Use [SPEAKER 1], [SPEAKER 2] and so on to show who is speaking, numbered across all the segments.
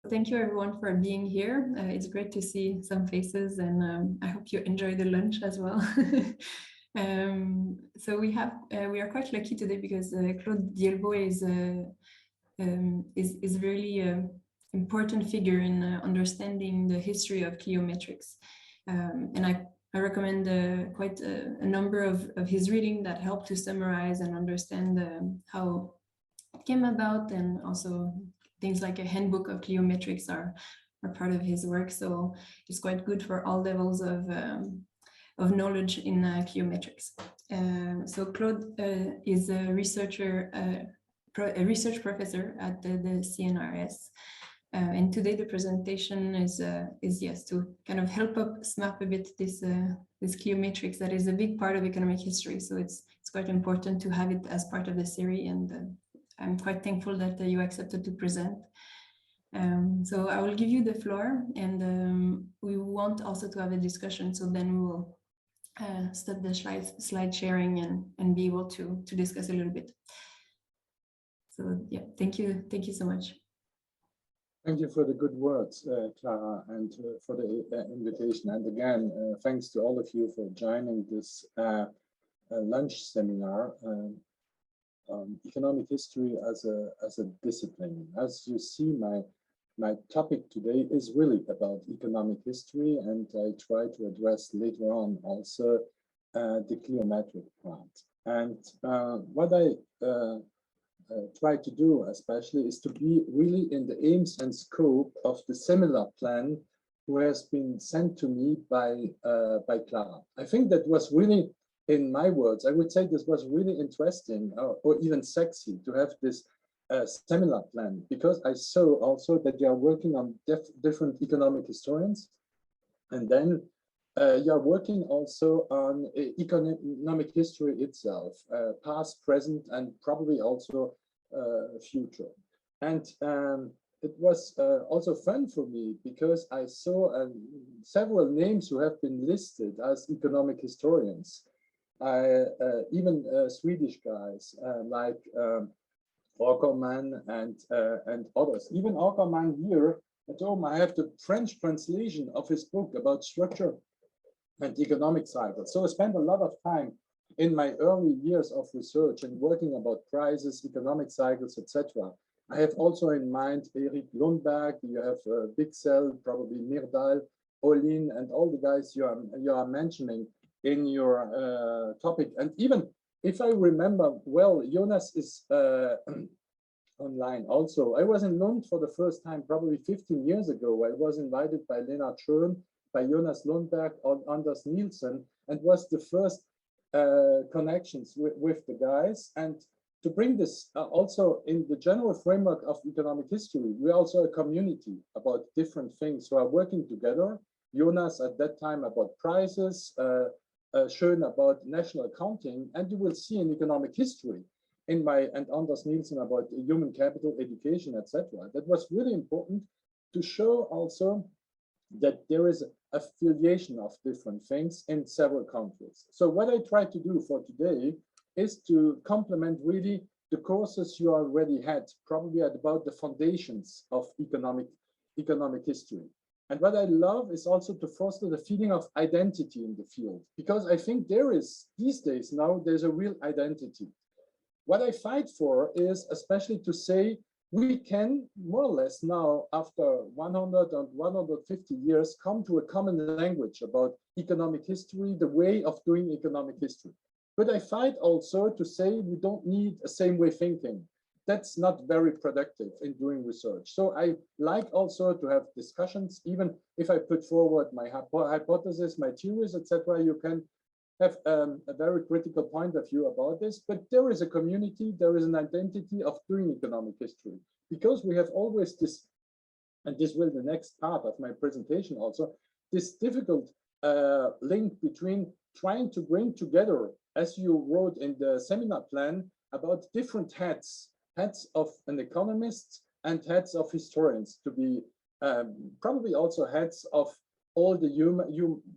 [SPEAKER 1] Thank you everyone for being here. It's great to see some faces, and I hope you enjoy the lunch as well. So we are quite lucky today because Claude Dielbolt is really an important figure in understanding the history of cliometrics, and I recommend quite a number of his reading that help to summarize and understand how it came about, and also things like a Handbook of Cliometrics are part of his work. So it's quite good for all levels of knowledge in cliometrics. So Claude is a researcher, a research professor at the CNRS. And today the presentation is yes, to kind of help map a bit this cliometrics that is a big part of economic history. So it's quite important to have it as part of the series, and I'm quite thankful that you accepted to present. So I will give you the floor, and we want also to have a discussion. So then we will stop the slide sharing and be able to discuss a little bit. So yeah, thank you so much.
[SPEAKER 2] Thank you for the good words, Clara, and for the invitation. And again, thanks to all of you for joining this lunch seminar. Economic history as a discipline. As you see, my topic today is really about economic history, and I try to address later on also the cliometric part. And what I try to do especially is to be really in the aims and scope of the similar plan who has been sent to me by Clara. I think that was really, in my words, I would say this was really interesting or even sexy to have this seminar plan, because I saw also that you are working on different economic historians, and then you are working also on economic history itself, past, present, and probably also future. And it was also fun for me because I saw several names who have been listed as economic historians. Even Swedish guys like Ackermann and others. Even Ackermann here at home, I have the French translation of his book about structure and economic cycles. So I spent a lot of time in my early years of research and working about prices, economic cycles, etc. I have also in mind Erik Lundberg, you have Bixel, probably Myrdal, Olin, and all the guys you are mentioning in your topic. And even if I remember well, Jonas is online also. I was in Lund for the first time probably 15 years ago. I was invited by Lennart Schön, by Jonas Lundberg, or Anders Nielsen, and was the first connections with the guys. And to bring this also in the general framework of economic history, we're also a community about different things who are working together. Jonas at that time about prices, Schön about national accounting, and you will see in economic history in and Anders Nielsen about human capital, education, etc. That was really important to show also that there is affiliation of different things in several countries. So what I try to do for today is to complement really the courses you already had, probably at about the foundations of economic history. And what I love is also to foster the feeling of identity in the field, because I think there is, these days now, there's a real identity. What I fight for is especially to say we can more or less now, after 100 and 150 years, come to a common language about economic history, the way of doing economic history. But I fight also to say we don't need a same way thinking. That's not very productive in doing research. So I like also to have discussions, even if I put forward my hypothesis, my theories, etc. You can have a very critical point of view about this, but there is a community, there is an identity of doing economic history, because we have always this, and this will be the next part of my presentation also, this difficult link between trying to bring together, as you wrote in the seminar plan, about different heads of an economist and heads of historians, to be probably also heads of all the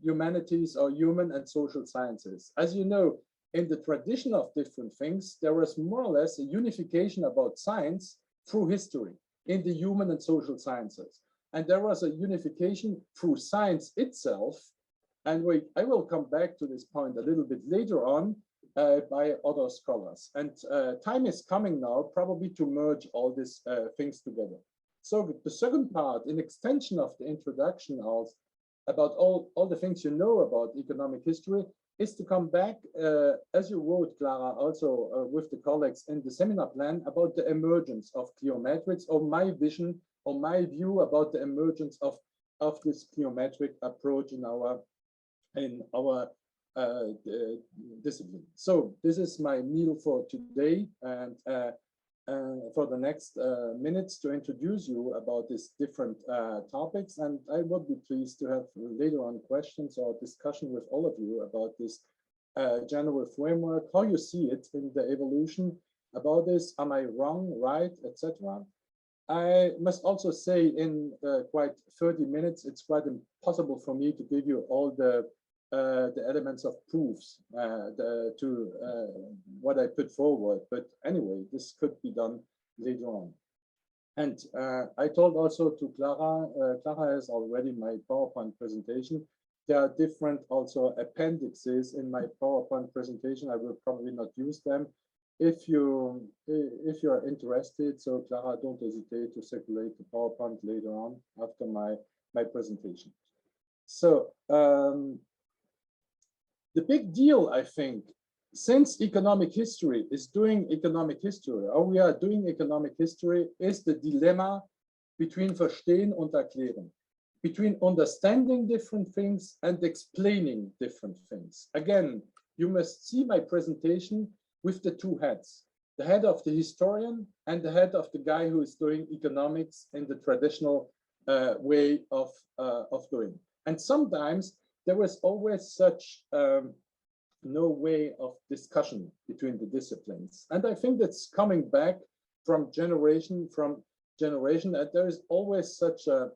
[SPEAKER 2] humanities or human and social sciences. As you know, in the tradition of different things, there was more or less a unification about science through history. in the human and social sciences. And there was a unification through science itself. And I will come back to this point a little bit later on by other scholars. And time is coming now probably to merge all these things together. So the second part, in extension of the introduction about all the things you know about economic history, is to come back, as you wrote, Clara, also with the colleagues in the seminar plan, about the emergence of cliometrics, or my vision or my view about the emergence of this cliometric approach in our discipline. So this is my meal for today, and for the next minutes to introduce you about these different topics. And I would be pleased to have later on questions or discussion with all of you about this general framework, how you see it in the evolution about this. Am I wrong, right, etc.? I must also say in quite 30 minutes, it's quite impossible for me to give you all the elements of proofs to what I put forward. But anyway, this could be done later on. And I told also to Clara, Clara has already my PowerPoint presentation. There are different also appendixes in my PowerPoint presentation. I will probably not use them. If you are interested, so Clara, don't hesitate to circulate the PowerPoint later on after my presentation. So the big deal, I think, since economic history is doing economic history, or we are doing economic history, is the dilemma between verstehen und erklären, between understanding different things and explaining different things. Again, you must see my presentation with the two heads, the head of the historian and the head of the guy who is doing economics in the traditional way of doing. And sometimes there was always such no way of discussion between the disciplines. And I think that's coming back from generation, that there is always such a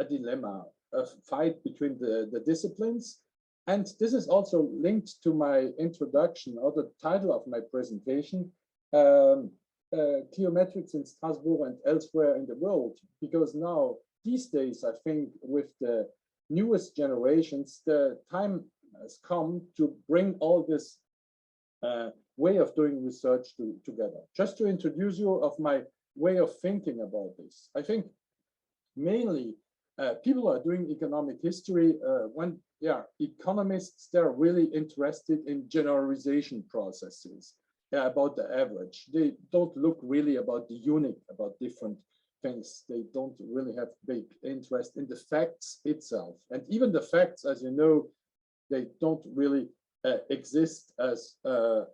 [SPEAKER 2] dilemma, a fight between the disciplines. And this is also linked to my introduction, or the title of my presentation, Cliometrics in Strasbourg and elsewhere in the world, because now, these days, I think with the newest generations, the time has come to bring all this way of doing research together. Just to introduce you of my way of thinking about this, I think mainly people are doing economic history when economists, they're really interested in generalization processes, about the average. They don't look really about the unique, about different things. They don't really have big interest in the facts itself. And even the facts, as you know, they don't really exist as a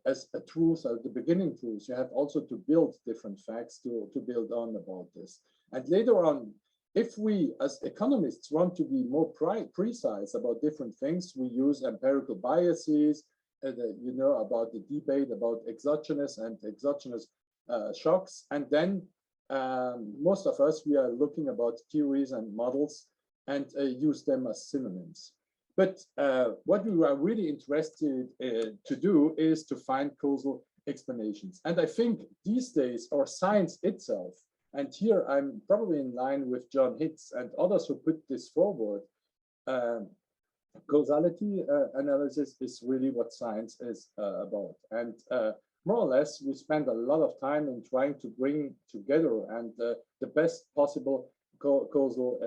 [SPEAKER 2] truth, as the beginning truth. You have also to build different facts to build on about this. And later on, if we as economists want to be more precise about different things, we use empirical biases, you know, about the debate about exogenous and exogenous shocks. And then most of us, we are looking about theories and models and use them as synonyms. But what we are really interested to do is to find causal explanations. And I think these days, our science itself, and here I'm probably in line with John Hicks and others who put this forward, causality analysis is really what science is about. And more or less, we spend a lot of time in trying to bring together and the best possible causal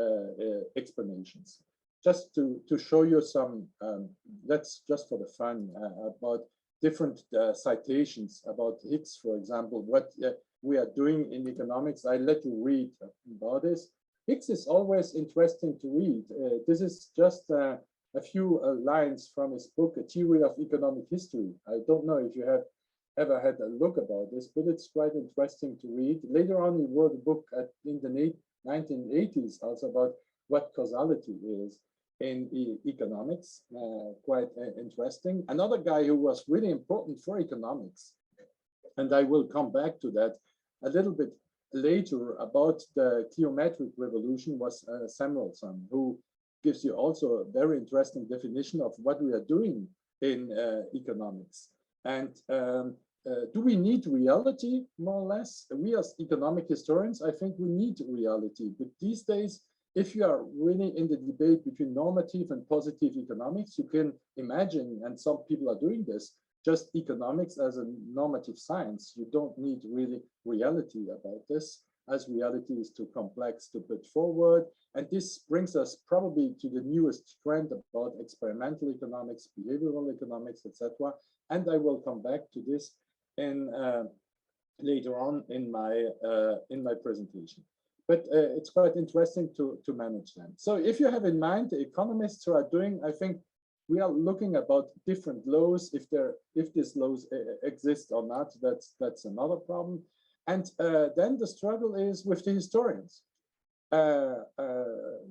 [SPEAKER 2] explanations. Just to show you some, that's just for the fun, about different citations about Hicks, for example, what we are doing in economics. I let you read about this. Hicks is always interesting to read. This is just a few lines from his book, A Theory of Economic History. I don't know if you have ever had a look about this, but it's quite interesting to read. Later on, he wrote a book in the 1980s also about what causality is in economics, quite interesting. Another guy who was really important for economics, and I will come back to that a little bit later about the cliometric revolution, was Samuelson, who gives you also a very interesting definition of what we are doing in economics. And do we need reality, more or less? We as economic historians, I think we need reality. But these days, if you are really in the debate between normative and positive economics, you can imagine, and some people are doing this, just economics as a normative science. You don't need really reality about this, as reality is too complex to put forward. And this brings us probably to the newest trend about experimental economics, behavioral economics, etc. And I will come back to this in later on in my presentation. But it's quite interesting to manage them. So if you have in mind the economists who are doing, I think we are looking about different laws. If these laws exist or not, that's another problem. And then the struggle is with the historians.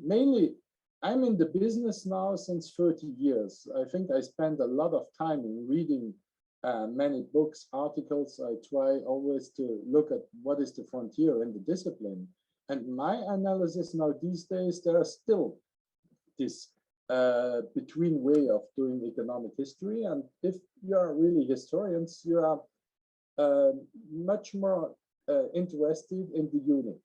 [SPEAKER 2] Mainly, I'm in the business now since 30 years. I think I spend a lot of time in reading many books, articles. I try always to look at what is the frontier in the discipline. And my analysis now these days, there are still this between way of doing economic history. And if you are really historians, you are much more interested in the unit,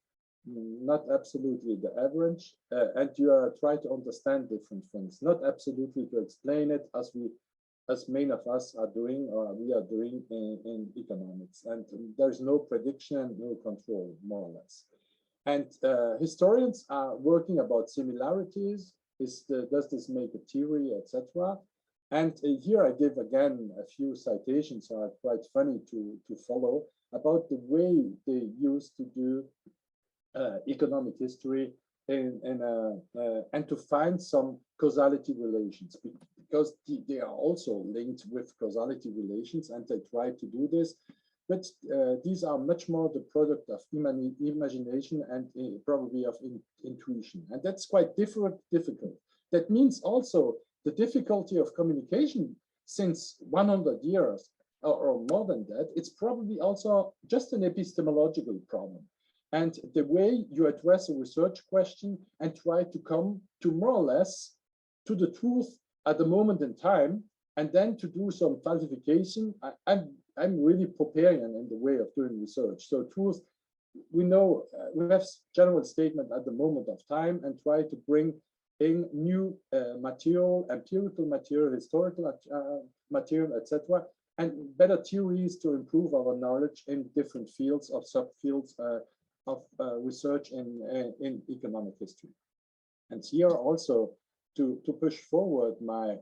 [SPEAKER 2] not absolutely the average. And you are trying to understand different things, not absolutely to explain it as many of us are doing or we are doing in economics. And there's no prediction, no control, more or less. And historians are working about similarities. Does this make a theory, etc.? And here I give again a few citations are quite funny to follow about the way they used to do economic history and to find some causality relations, because they are also linked with causality relations, and they try to do this. But these are much more the product of imagination and probably of intuition. And that's quite difficult. That means also the difficulty of communication since 100 years or more than that. It's probably also just an epistemological problem. And the way you address a research question and try to come to more or less to the truth at the moment in time, and then to do some falsification. I'm really Popperian in the way of doing research. So truth, we know we have general statement at the moment of time and try to bring in new material, empirical material, historical material, etc., and better theories to improve our knowledge in different fields of subfields of research in economic history. And here also to push forward my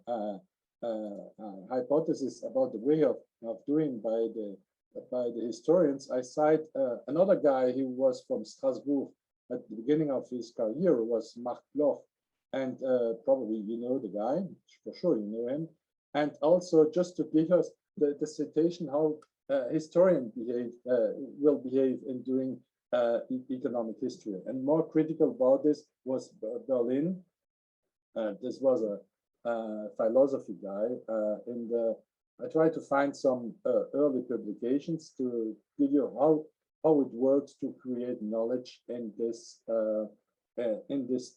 [SPEAKER 2] hypothesis about the way of doing by the historians, I cite another guy who was from Strasbourg at the beginning of his career, was Marc Bloch, and probably you know the guy, for sure you know him. And also just to give us the citation how historian will behave in doing economic history. And more critical about this was Berlin. This was a philosophy guy. I tried to find some early publications to give you how it works to create knowledge in this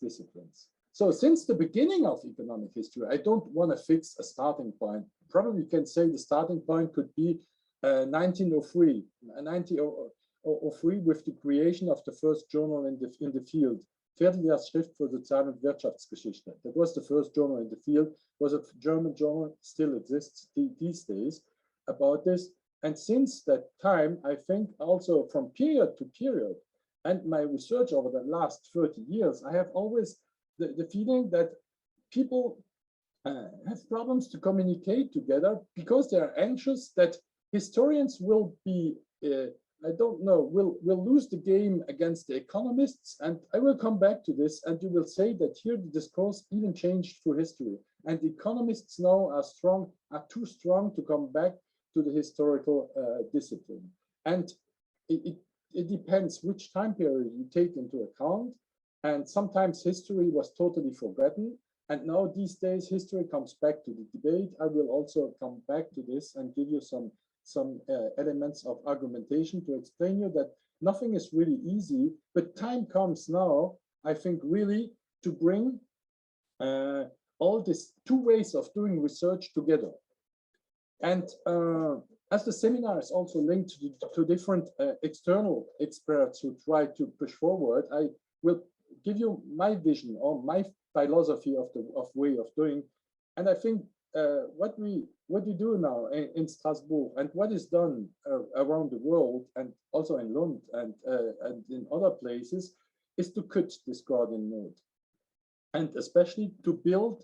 [SPEAKER 2] disciplines. So since the beginning of economic history, I don't want to fix a starting point. Probably you can say the starting point could be 1903, 1903 with the creation of the first journal in the field. Vierteljahrsschrift für Sozial- und Wirtschaftsgeschichte. That was the first journal in the field. It was a German journal, still exists these days about this. And since that time, I think also from period to period, and my research over the last 30 years, I have always the feeling that people have problems to communicate together because they are anxious that historians will be I don't know, will lose the game against the economists. And I will come back to this, and you will say that here the discourse even changed through history. And the economists now are too strong to come back to the historical discipline. And it depends which time period you take into account. And sometimes history was totally forgotten. And now these days, history comes back to the debate. I will also come back to this and give you some elements of argumentation to explain you that nothing is really easy, but time comes now, I think, really to bring all these two ways of doing research together. And As the seminar is also linked to different external experts who try to push forward, I will give you my vision or my philosophy of way of doing. And I think what we do now in Strasbourg and what is done around the world and also in Lund and in other places is to cut this Gordian knot, and especially to build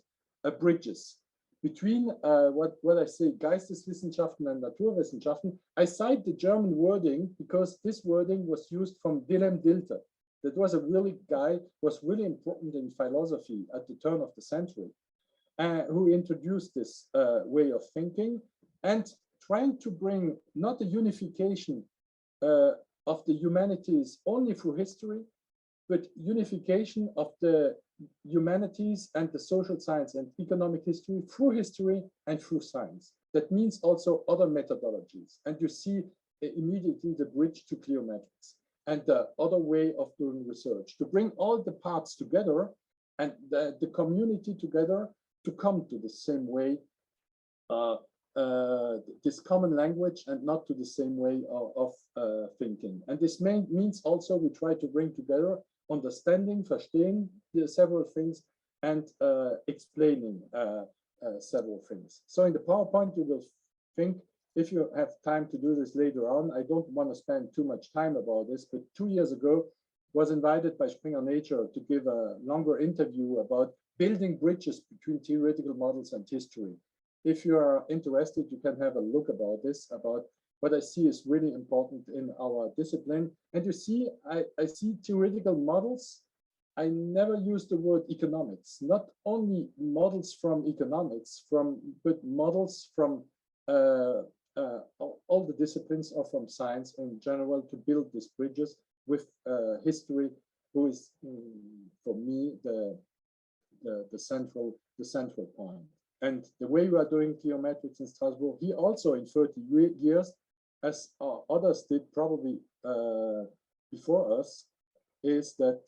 [SPEAKER 2] bridges between what I say, Geisteswissenschaften and Naturwissenschaften. I cite the German wording because this wording was used from Wilhelm Dilthey. That was a really guy, was really important in philosophy at the turn of the century, who introduced this way of thinking and trying to bring not a unification of the humanities only through history, but unification of the humanities and the social science and economic history through history and through science. That means also other methodologies. And you see immediately the bridge to cliometrics and the other way of doing research, to bring all the parts together and the community together to come to the same way, this common language, and not to the same way of thinking. And this means also we try to bring together understanding, verstehen several things, and explaining several things. So in the PowerPoint, you will think, if you have time to do this later on, I don't want to spend too much time about this, but 2 years ago, was invited by Springer Nature to give a longer interview about building bridges between theoretical models and history. If you are interested, you can have a look about this, about what I see is really important in our discipline. And you see, I see theoretical models. I never use the word economics, not only models from economics, but models from all the disciplines or from science in general to build these bridges with history, who is, for me, the central point. And the way we are doing cliometrics in Strasbourg, he also in 30 years, as others did probably before us, is that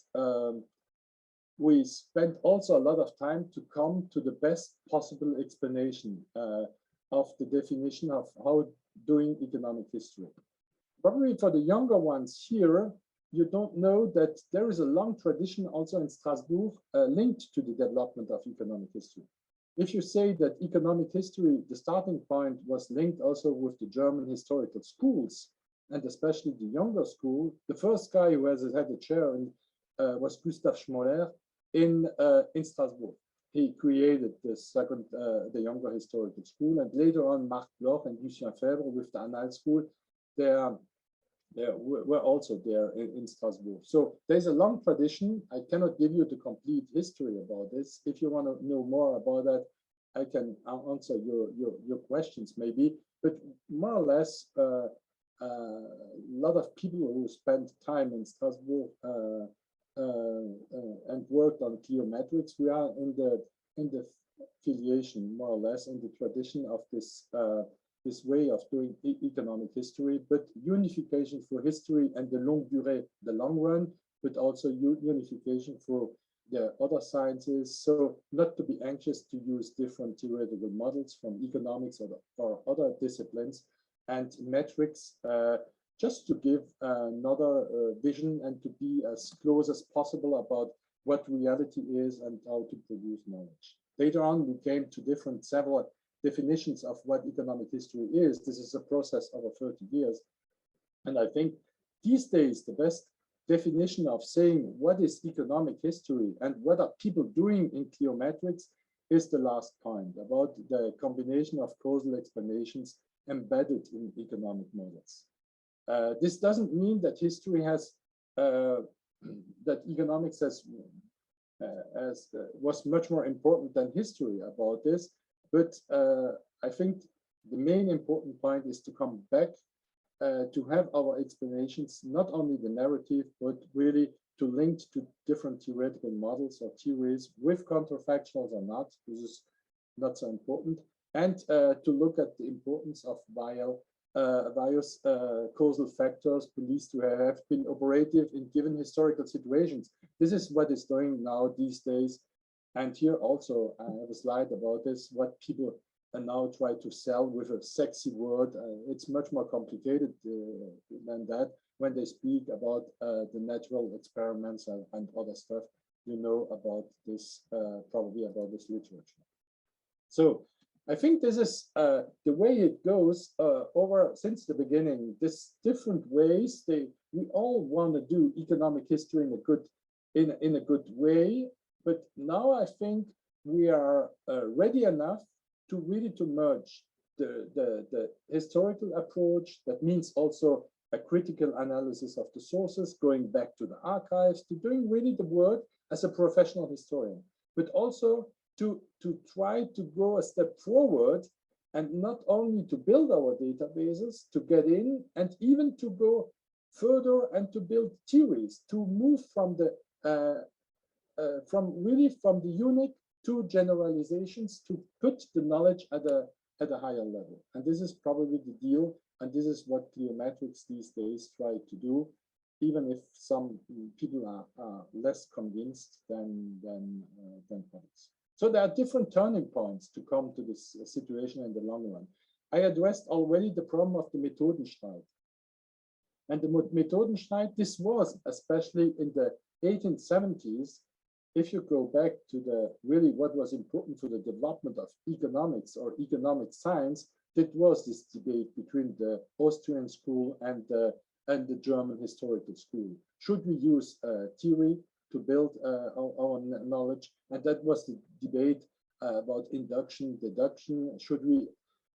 [SPEAKER 2] we spent also a lot of time to come to the best possible explanation of the definition of how doing economic history. Probably for the younger ones here, you don't know that there is a long tradition also in Strasbourg linked to the development of economic history. If you say that economic history, the starting point was linked also with the German historical schools, and especially the younger school, the first guy who has had a chair was Gustav Schmoller in Strasbourg. He created the younger historical school, and later on Marc Bloch and Lucien Febvre with the Annales school, were also there in Strasbourg. So there's a long tradition. I cannot give you the complete history about this. If you want to know more about that, I can answer your questions maybe. But more or less, a lot of people who spent time in Strasbourg and worked on cliometrics, we are in the affiliation, more or less, in the tradition of this this way of doing economic history, but unification for history and the longue durée, the long run, but also unification for the other sciences. So not to be anxious to use different theoretical models from economics or other disciplines, and metrics, just to give another vision and to be as close as possible about what reality is and how to produce knowledge. Later on, we came to several definitions of what economic history is. This is a process over 30 years. And I think these days, the best definition of saying what is economic history and what are people doing in cliometrics is the last point about the combination of causal explanations embedded in economic models. This doesn't mean that history has, that economics was much more important than history about this. But I think the main important point is to come back to have our explanations, not only the narrative, but really to link to different theoretical models or theories with counterfactuals or not. This is not so important. And to look at the importance of various causal factors believed to have been operative in given historical situations. This is what is doing now these days. And here also, I have a slide about this, what people now try to sell with a sexy word. It's much more complicated than that. When they speak about the natural experiments and other stuff, you know about this, probably about this literature. So I think this is the way it goes over since the beginning. This different ways we all want to do economic history in a good way, but now I think we are ready enough to really to merge the historical approach. That means also a critical analysis of the sources, going back to the archives, to doing really the work as a professional historian, but also to try to go a step forward and not only to build our databases, to get in and even to go further and to build theories, to move from the from the unique to generalizations, to put the knowledge at a higher level. And this is probably the deal, and this is what Cliometrics these days try to do, even if some people are less convinced than others. So there are different turning points to come to this situation in the long run. I addressed already the problem of the Methodenstreit. And the Methodenstreit, this was especially in the 1870s. If you go back to really what was important for the development of economics or economic science, it was this debate between the Austrian school and the German historical school. Should we use theory to build our knowledge? And that was the debate about induction, deduction. Should we,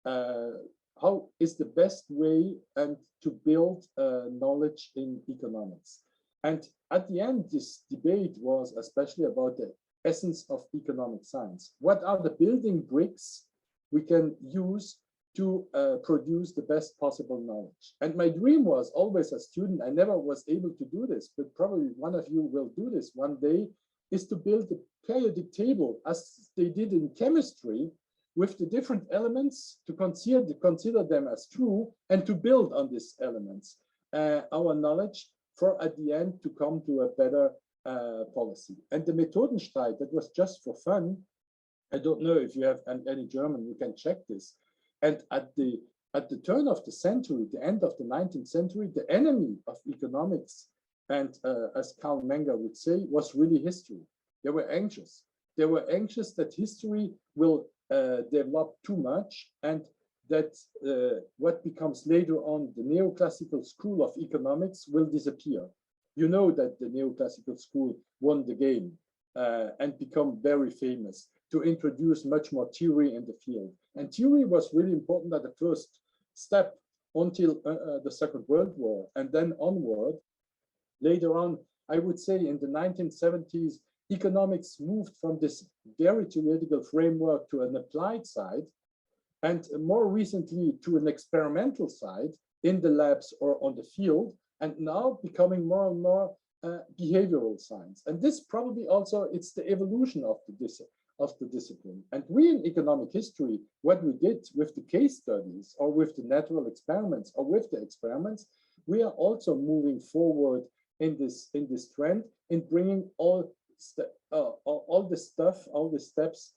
[SPEAKER 2] how is the best way and to build knowledge in economics? And at the end, this debate was especially about the essence of economic science. What are the building bricks we can use to produce the best possible knowledge? And my dream was always a student, I never was able to do this, but probably one of you will do this one day, is to build a periodic table as they did in chemistry with the different elements, to consider them as true and to build on these elements our knowledge for at the end to come to a better policy. And the Methodenstreit, that was just for fun. I don't know if you have any German, you can check this. And at the turn of the century, the end of the 19th century, the enemy of economics, and as Karl Menger would say, was really history. They were anxious. They were anxious that history will develop too much, and that what becomes later on the neoclassical school of economics will disappear. You know that the neoclassical school won the game and become very famous to introduce much more theory in the field. And theory was really important at the first step until the Second World War, and then onward. Later on, I would say in the 1970s, economics moved from this very theoretical framework to an applied side, and more recently to an experimental side in the labs or on the field, and now becoming more and more behavioral science. And this probably also, it's the evolution of the discipline. And we in economic history, what we did with the case studies or with the natural experiments or with the experiments, we are also moving forward in this trend in bringing all the steps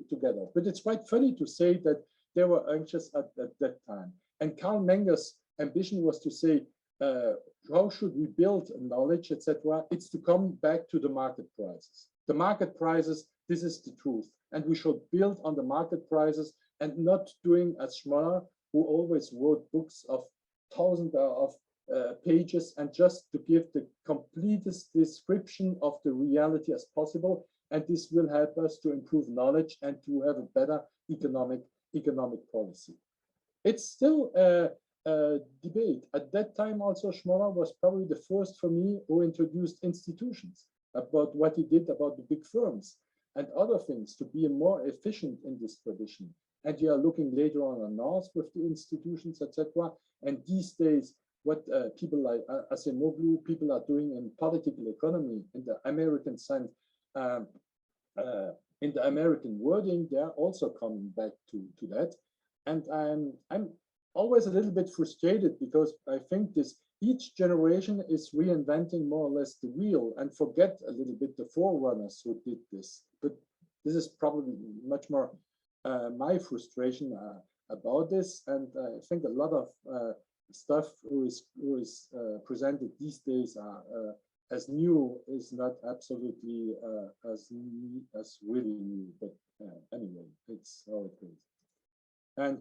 [SPEAKER 2] together. But it's quite funny to say that they were anxious at that time. And Karl Menger's ambition was to say, how should we build knowledge, etc.? It's to come back to the market prices. The market prices, this is the truth. And we should build on the market prices and not doing as Schmoller, who always wrote books of thousands of pages and just to give the completest description of the reality as possible. And this will help us to improve knowledge and to have a better economic policy. It's still a debate. At that time also, Schmoller was probably the first for me who introduced institutions, about what he did about the big firms and other things to be more efficient in this tradition. And you are looking later on North with the institutions, etc. And these days, what people like Asimoglu, people are doing in political economy, in the American sense, in the American wording, they're also coming back to that. And I'm always a little bit frustrated because I think each generation is reinventing more or less the wheel and forget a little bit the forerunners who did this. But this is probably much more my frustration about this, and I think a lot of stuff who is presented these days are as new is not absolutely as really new, but anyway, it's how it goes. And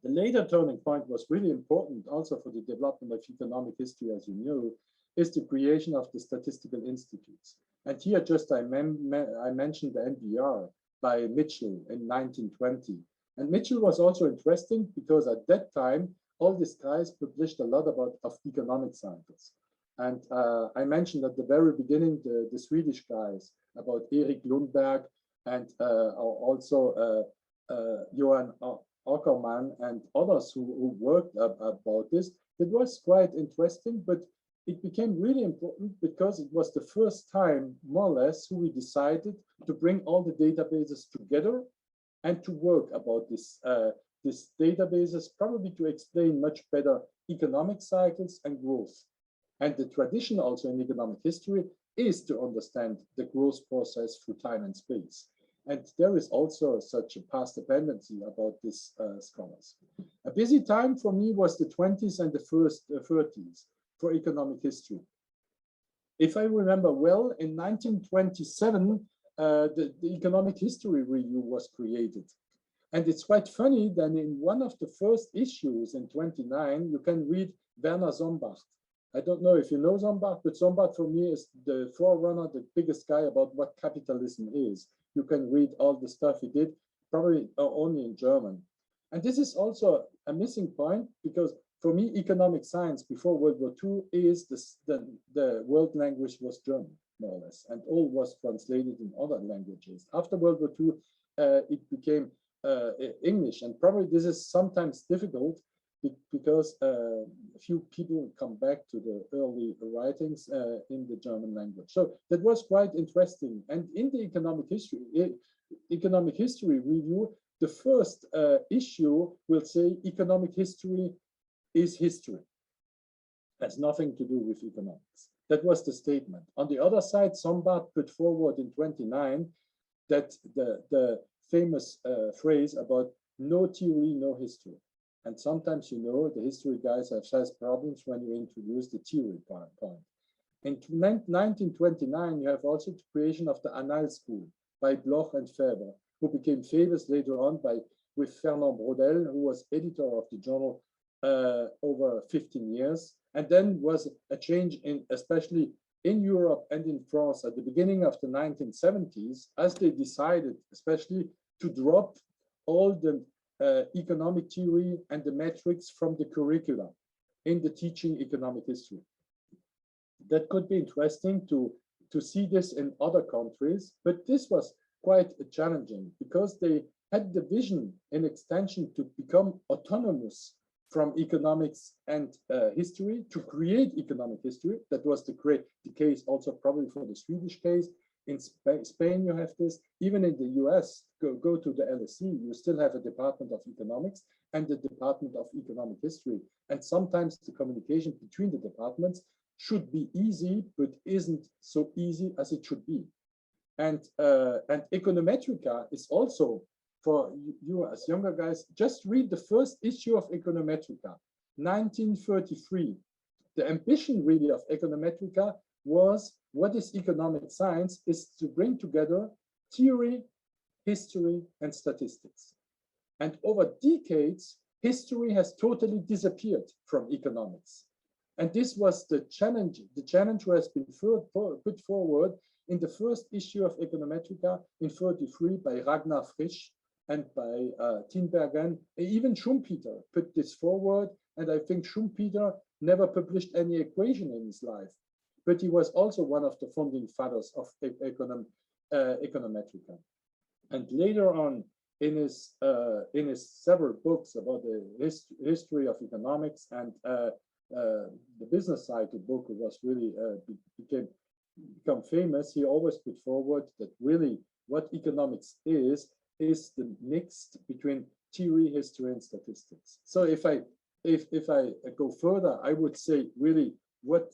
[SPEAKER 2] the later turning point was really important also for the development of economic history, as you know, is the creation of the statistical institutes. And here just I mentioned the NBR by Mitchell in 1920. And Mitchell was also interesting because at that time, all these guys published a lot about economic cycles. And I mentioned at the very beginning the Swedish guys about Erik Lundberg and also Johan Ackerman and others who worked about this. It was quite interesting, but it became really important because it was the first time, more or less, we decided to bring all the databases together and to work about this databases, probably to explain much better economic cycles and growth. And the tradition also in economic history is to understand the growth process through time and space. And there is also such a past dependency about these scholars. A busy time for me was the 20s and the first 30s for economic history. If I remember well, in 1927, the Economic History Review was created. And it's quite funny that in one of the first issues in 29, you can read Werner Sombart. I don't know if you know Sombart, but Sombart for me is the forerunner, the biggest guy about what capitalism is. You can read all the stuff he did, probably only in German. And this is also a missing point because for me, economic science before World War II is the world language was German, more or less, and all was translated in other languages. After World War II, it became English, and probably this is sometimes difficult because few people come back to the early writings in the German language. So that was quite interesting. And in the Economic History Review, the first issue will say economic history is history. Has nothing to do with economics. That was the statement. On the other side, Sombart put forward in 29 that the famous phrase about no theory, no history. And sometimes, you know, the history guys have problems when you introduce the theory point. In 1929, you have also the creation of the Annales School by Bloch and Faber, who became famous later on with Fernand Braudel, who was editor of the journal over 15 years. And then was a change especially in Europe and in France at the beginning of the 1970s, as they decided especially to drop all the economic theory and the metrics from the curricula in the teaching economic history. That could be interesting to see this in other countries, but this was quite challenging because they had the vision in extension to become autonomous from economics and history to create economic history. That was the case also probably for the Swedish case. In Spain, you have this. Even in the US, go to the LSE, you still have a Department of Economics and the Department of Economic History. And sometimes the communication between the departments should be easy, but isn't so easy as it should be. And Econometrica is also, for you as younger guys, just read the first issue of Econometrica, 1933. The ambition really of Econometrica was, what is economic science, is to bring together theory, history, and statistics. And over decades, history has totally disappeared from economics. And this was the challenge has been put forward in the first issue of Econometrica in 1933 by Ragnar Frisch and by Tinbergen. Even Schumpeter put this forward, and I think Schumpeter never published any equation in his life. But he was also one of the founding fathers of Econometrica. And later on, in his several books about the history of economics and the business cycle book was really become famous, he always put forward that really what economics is the mix between theory, history, and statistics. So if I go further, I would say really what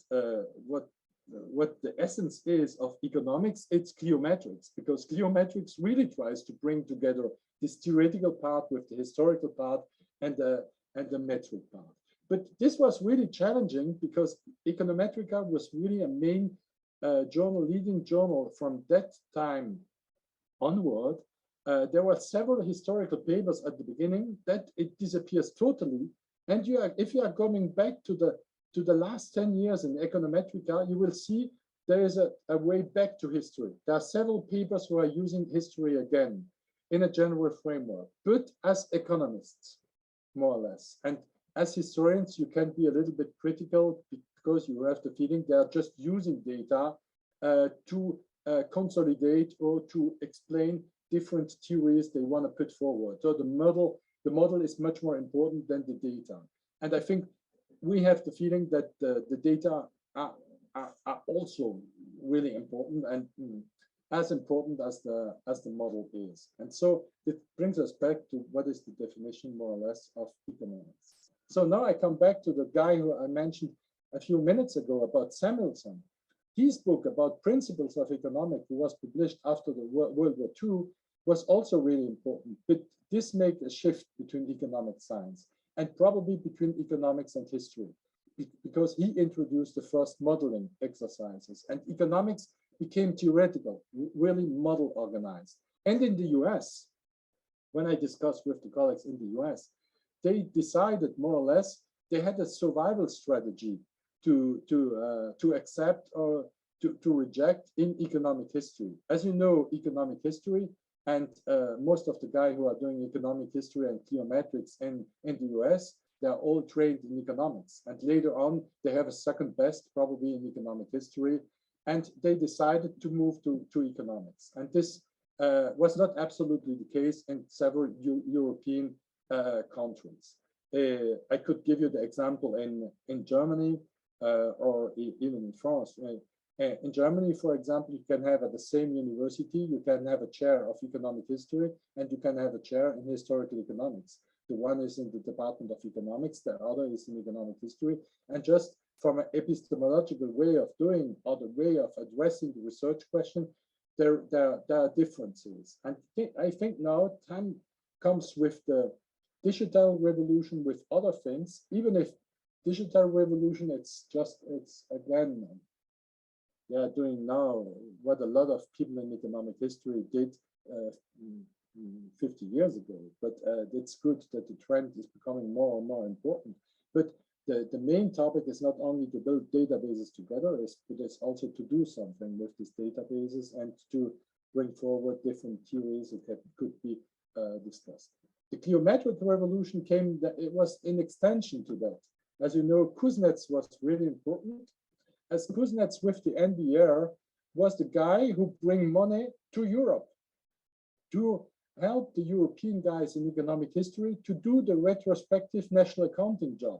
[SPEAKER 2] what the essence is of economics, it's cliometrics, because cliometrics really tries to bring together this theoretical part with the historical part and the metric part. But this was really challenging because Econometrica was really a main journal, leading journal from that time onward. There were several historical papers at the beginning that it disappears totally. And if you are coming back to the last 10 years in Econometrica, you will see there is a way back to history. There are several papers who are using history again in a general framework, but as economists, more or less. And as historians, you can be a little bit critical because you have the feeling they are just using data to consolidate or to explain different theories they want to put forward. So the model is much more important than the data. And I think we have the feeling that the data are also really important and as important as the model is. And so it brings us back to what is the definition, more or less, of economics. So now I come back to the guy who I mentioned a few minutes ago about Samuelson. His book about principles of economics, who was published after the World War II, was also really important. But this made a shift between economic science and probably between economics and history, because he introduced the first modeling exercises, and economics became theoretical, really model organized. And in the US, when I discussed with the colleagues in the US, they decided more or less, they had a survival strategy to accept or to reject in economic history. As you know, economic history, and most of the guys who are doing economic history and cliometrics in the US, they're all trained in economics. And later on, they have a second best, probably in economic history. And they decided to move to economics. And this was not absolutely the case in several European countries. I could give you the example in Germany or even in France. In Germany, for example, you can have at the same university, you can have a chair of economic history and you can have a chair in historical economics. The one is in the Department of Economics, the other is in economic history. And just from an epistemological way of doing or the way of addressing the research question, there are differences. And I think now time comes with the digital revolution, with other things, even if digital revolution, it's again, they are doing now what a lot of people in economic history did 50 years ago. But it's good that the trend is becoming more and more important. But the main topic is not only to build databases together, but it's also to do something with these databases and to bring forward different theories that could be discussed. The cliometric revolution came, it was in extension to that. As you know, Kuznets was really important, as Kuznets with the NBR was the guy who bring money to Europe to help the European guys in economic history to do the retrospective national accounting job.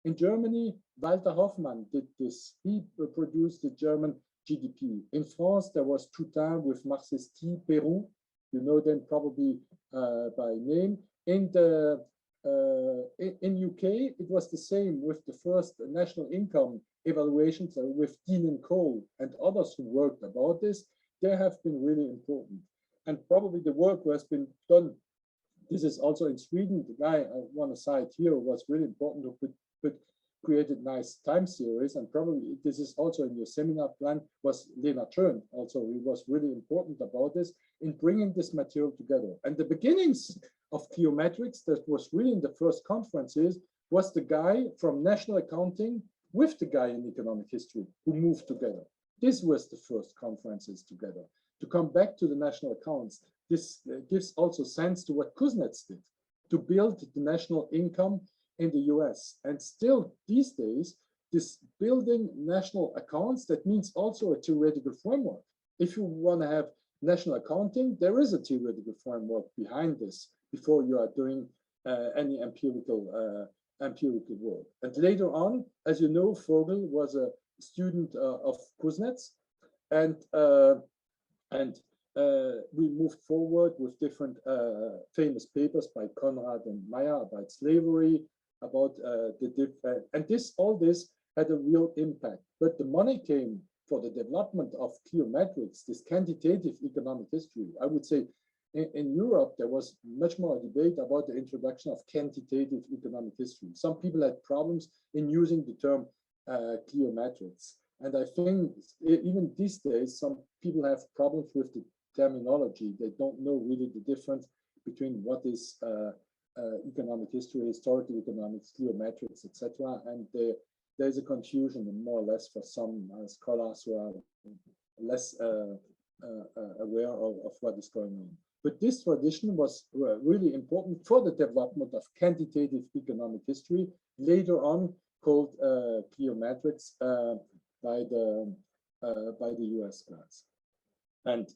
[SPEAKER 2] In Germany, Walter Hoffmann did this. He produced the German GDP. In France, there was Toutain with Marcesti, Peru. You know them probably by name. In UK, it was the same with the first national income evaluations with Dean and Cole and others who worked about this. They have been really important. And probably the work has been done. This is also in Sweden. The guy I want to cite here was really important to created nice time series, and probably this is also in your seminar plan, was Lena Schön. Also, he was really important about this in bringing this material together. And the beginnings of cliometrics, that was really in the first conferences, was the guy from national accounting with the guy in economic history who moved together. This was the first conferences together. To come back to the national accounts, this gives also sense to what Kuznets did, to build the national income in the US. And still these days, this building national accounts, that means also a theoretical framework. If you want to have national accounting, there is a theoretical framework behind this before you are doing any empirical work. And later on, as you know, Vogel was a student of Kuznets, and we moved forward with different famous papers by Conrad and Meyer about slavery, about and all this had a real impact. But the money came for the development of cliometrics, this quantitative economic history, I would say in Europe, there was much more debate about the introduction of quantitative economic history. Some people had problems in using the term cliometrics. And I think even these days, some people have problems with the terminology. They don't know really the difference between what is economic history, historical economics, cliometrics, etc. And there's a confusion, more or less, for some scholars who are less aware of what is going on. But this tradition was really important for the development of quantitative economic history, later on called cliometrics by the US guys. And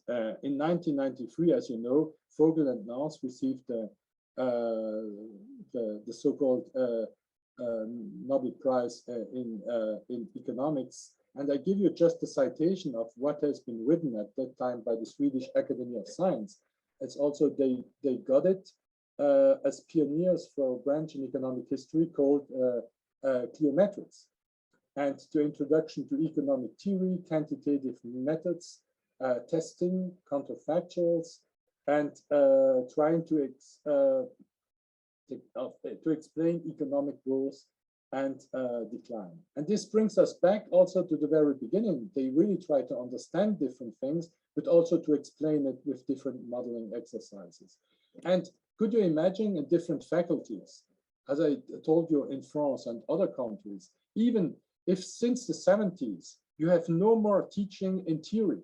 [SPEAKER 2] in 1993, as you know, Vogel and Nance received the so-called Nobel Prize in economics. And I give you just a citation of what has been written at that time by the Swedish Academy of Science. It's also, they got it as pioneers for a branch in economic history called Cliometrics. And the introduction to economic theory, quantitative methods, testing, counterfactuals, and trying to explain economic growth and decline. And this brings us back also to the very beginning. They really try to understand different things, but also to explain it with different modeling exercises. And could you imagine in different faculties, as I told you in France and other countries, even if since the 70s, you have no more teaching in theory,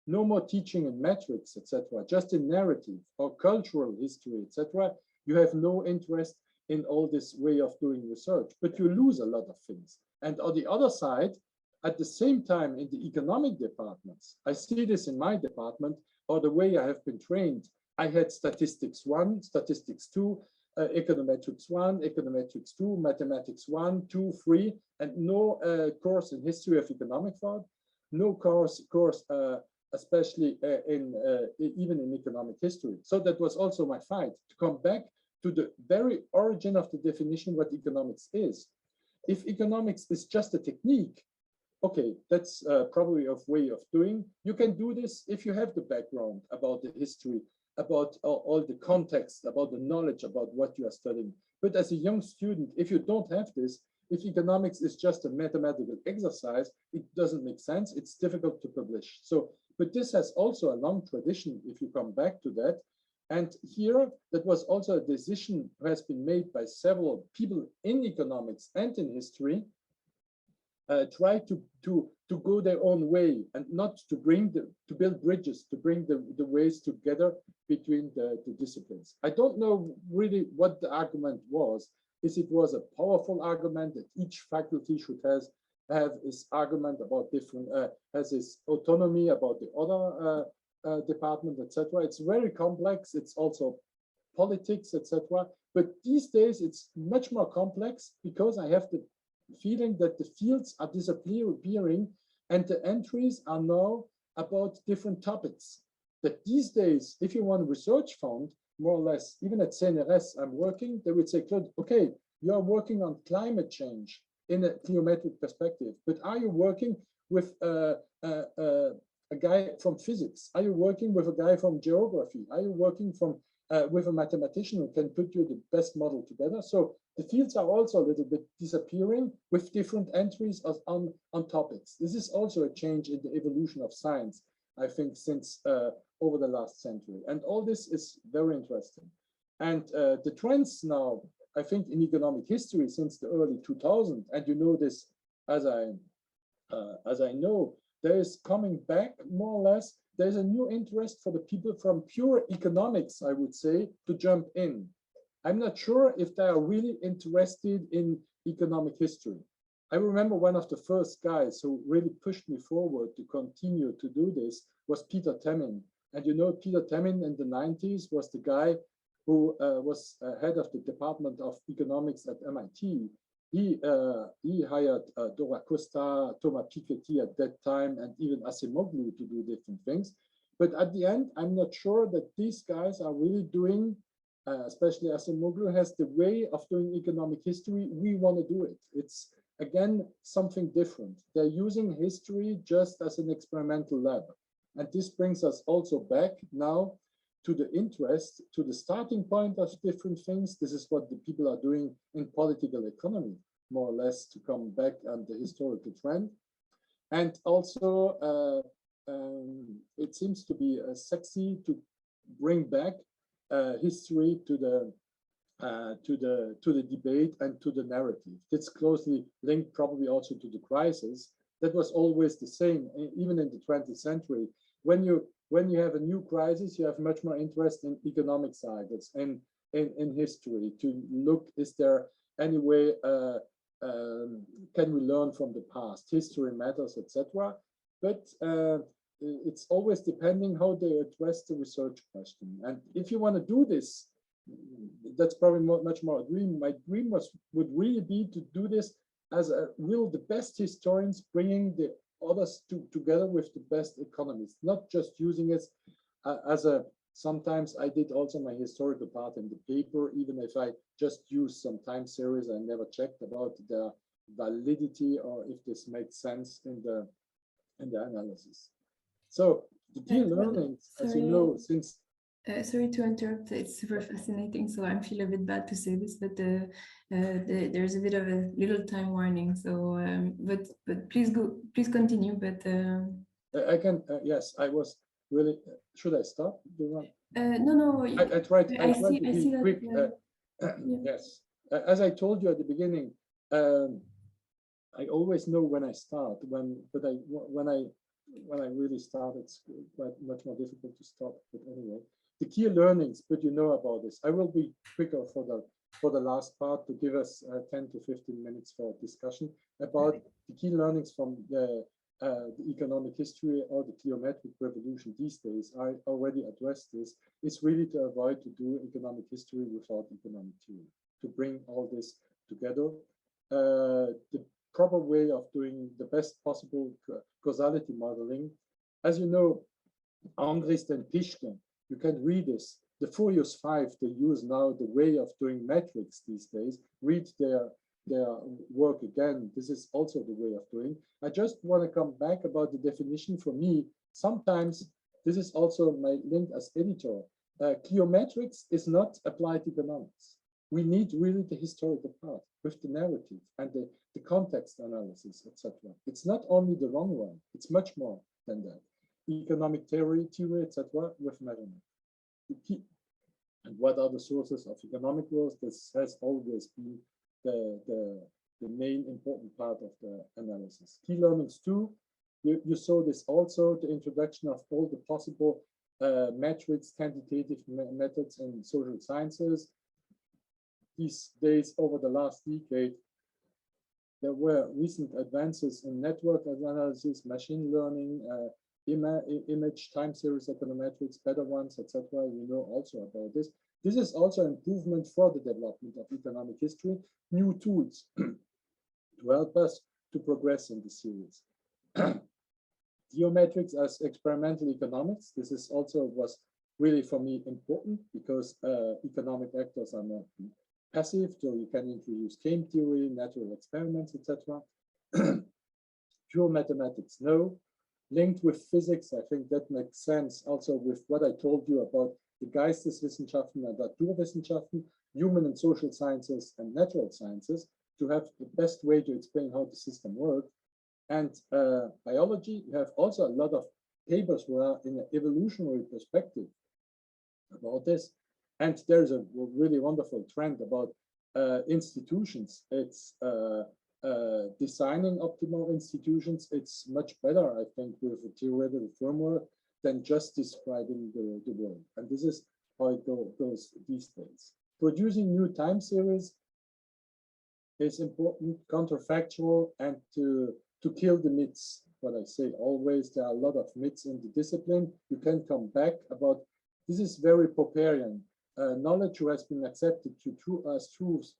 [SPEAKER 2] no more teaching in metrics, etc., just in narrative or cultural history, etc., you have no interest in all this way of doing research, but you lose a lot of things. And on the other side, at the same time in the economic departments, I see this in my department, or the way I have been trained. I had statistics 1, statistics 2, econometrics 1, econometrics 2, mathematics 1, 2, 3, and no course in history of economic thought, no course especially even in economic history. So that was also my fight, to come back to the very origin of the definition what economics is. If economics is just a technique, okay, that's probably a way of doing. You can do this if you have the background about the history, about all the context, about the knowledge about what you are studying. But as a young student, if you don't have this, if economics is just a mathematical exercise, it doesn't make sense. It's difficult to publish. So, but this has also a long tradition if you come back to that. And here, that was also a decision that has been made by several people in economics and in history, try to go their own way and not to build bridges, to bring the ways together between the disciplines. I don't know really what the argument was. Is it was a powerful argument that each faculty should have its argument about different, has its autonomy about the other department, etc. It's very complex. It's also politics, etc. But these days it's much more complex because I have the feeling that the fields are disappearing and the entries are now about different topics. That these days, if you want a research fund, more or less, even at CNRS I'm working, they would say, Claude, okay, you are working on climate change in a cliometric perspective, but are you working with a guy from physics? Are you working with a guy from geography? Are you working with a mathematician who can put you the best model together? So the fields are also a little bit disappearing with different entries on topics. This is also a change in the evolution of science, I think, since over the last century. And all this is very interesting. And the trends now, I think, in economic history since the early 2000s, and you know this as I know, there is coming back more or less. There's a new interest for the people from pure economics, I would say, to jump in. I'm not sure if they are really interested in economic history. I remember one of the first guys who really pushed me forward to continue to do this was Peter Temmin. And you know, Peter Temmin in the 90s was the guy who was head of the Department of Economics at MIT. He hired Dora Costa, Thomas Piketty at that time, and even Acemoglu to do different things. But at the end, I'm not sure that these guys are really doing, especially Acemoglu has the way of doing economic history. We want to do it. again, something different. They're using history just as an experimental lab. And this brings us also back now to the interest, to the starting point of different things. This is what the people are doing in political economy, more or less, to come back on the historical trend. And also, it seems to be sexy to bring back history to the debate and to the narrative. That's closely linked probably also to the crisis. That was always the same, even in the 20th century. When you have a new crisis, you have much more interest in economic cycles and in history to look, is there any way, can we learn from the past? History matters, etc. But it's always depending how they address the research question. And if you want to do this, that's probably much more a dream. My dream would really be to do this as the best historians, bringing the others together with the best economists, not just using it as a, sometimes I did also my historical part in the paper, even if I just used some time series, I never checked about their validity or if this makes sense in the analysis. So the key learnings, as you know, since
[SPEAKER 1] sorry to interrupt, it's super fascinating, so I feel a bit bad to say this, but there's a bit of a little time warning, so but please continue. But
[SPEAKER 2] I can yes, I was really, should I stop?
[SPEAKER 1] No,
[SPEAKER 2] I tried to
[SPEAKER 1] see
[SPEAKER 2] be
[SPEAKER 1] that,
[SPEAKER 2] quick.
[SPEAKER 1] yeah.
[SPEAKER 2] Yes, as I told you at the beginning, I always know when I start, when I really start, it's quite much more difficult to stop. But anyway, the key learnings, but you know about this. I will be quicker for the last part to give us 10 to 15 minutes for discussion about the key learnings from the economic history or the cliometric revolution these days. I already addressed this. It's really to avoid to do economic history without economic theory, to bring all this together. The proper way of doing the best possible causality modeling. As you know, Angrist and Pischke, you can read this. The Fourier's 5, they use now the way of doing metrics these days. Read their work again. This is also the way of doing. I just want to come back about the definition for me. Sometimes this is also my link as editor. Cliometrics is not applied economics. We need really the historical part with the narrative and the context analysis, etc. It's not only the wrong one, it's much more than that. Economic theory, etc., with measurement. And what are the sources of economic growth? This has always been the main important part of the analysis. Key learnings too, you saw this also, the introduction of all the possible metrics, quantitative methods in social sciences. These days, over the last decade, there were recent advances in network analysis, machine learning, image, time series econometrics, better ones, etc. You know also about this. This is also improvement for the development of economic history, new tools to help us to progress in the series. Geometrics as experimental economics. This is also was really for me important because economic actors are not passive, so you can introduce game theory, natural experiments, etc. Pure mathematics, no. Linked with physics, I think that makes sense also with what I told you about the Geisteswissenschaften and Naturwissenschaften, human and social sciences and natural sciences, to have the best way to explain how the system works. And biology, you have also a lot of papers where in an evolutionary perspective about this. And there's a really wonderful trend about institutions. It's designing optimal institutions. It's much better, I think, with a theoretical framework than just describing the world. And this is how it goes these days. Producing new time series is important, counterfactual, and to kill the myths. What I say always, there are a lot of myths in the discipline. You can come back about, this is very Popperian. Knowledge who has been accepted as truths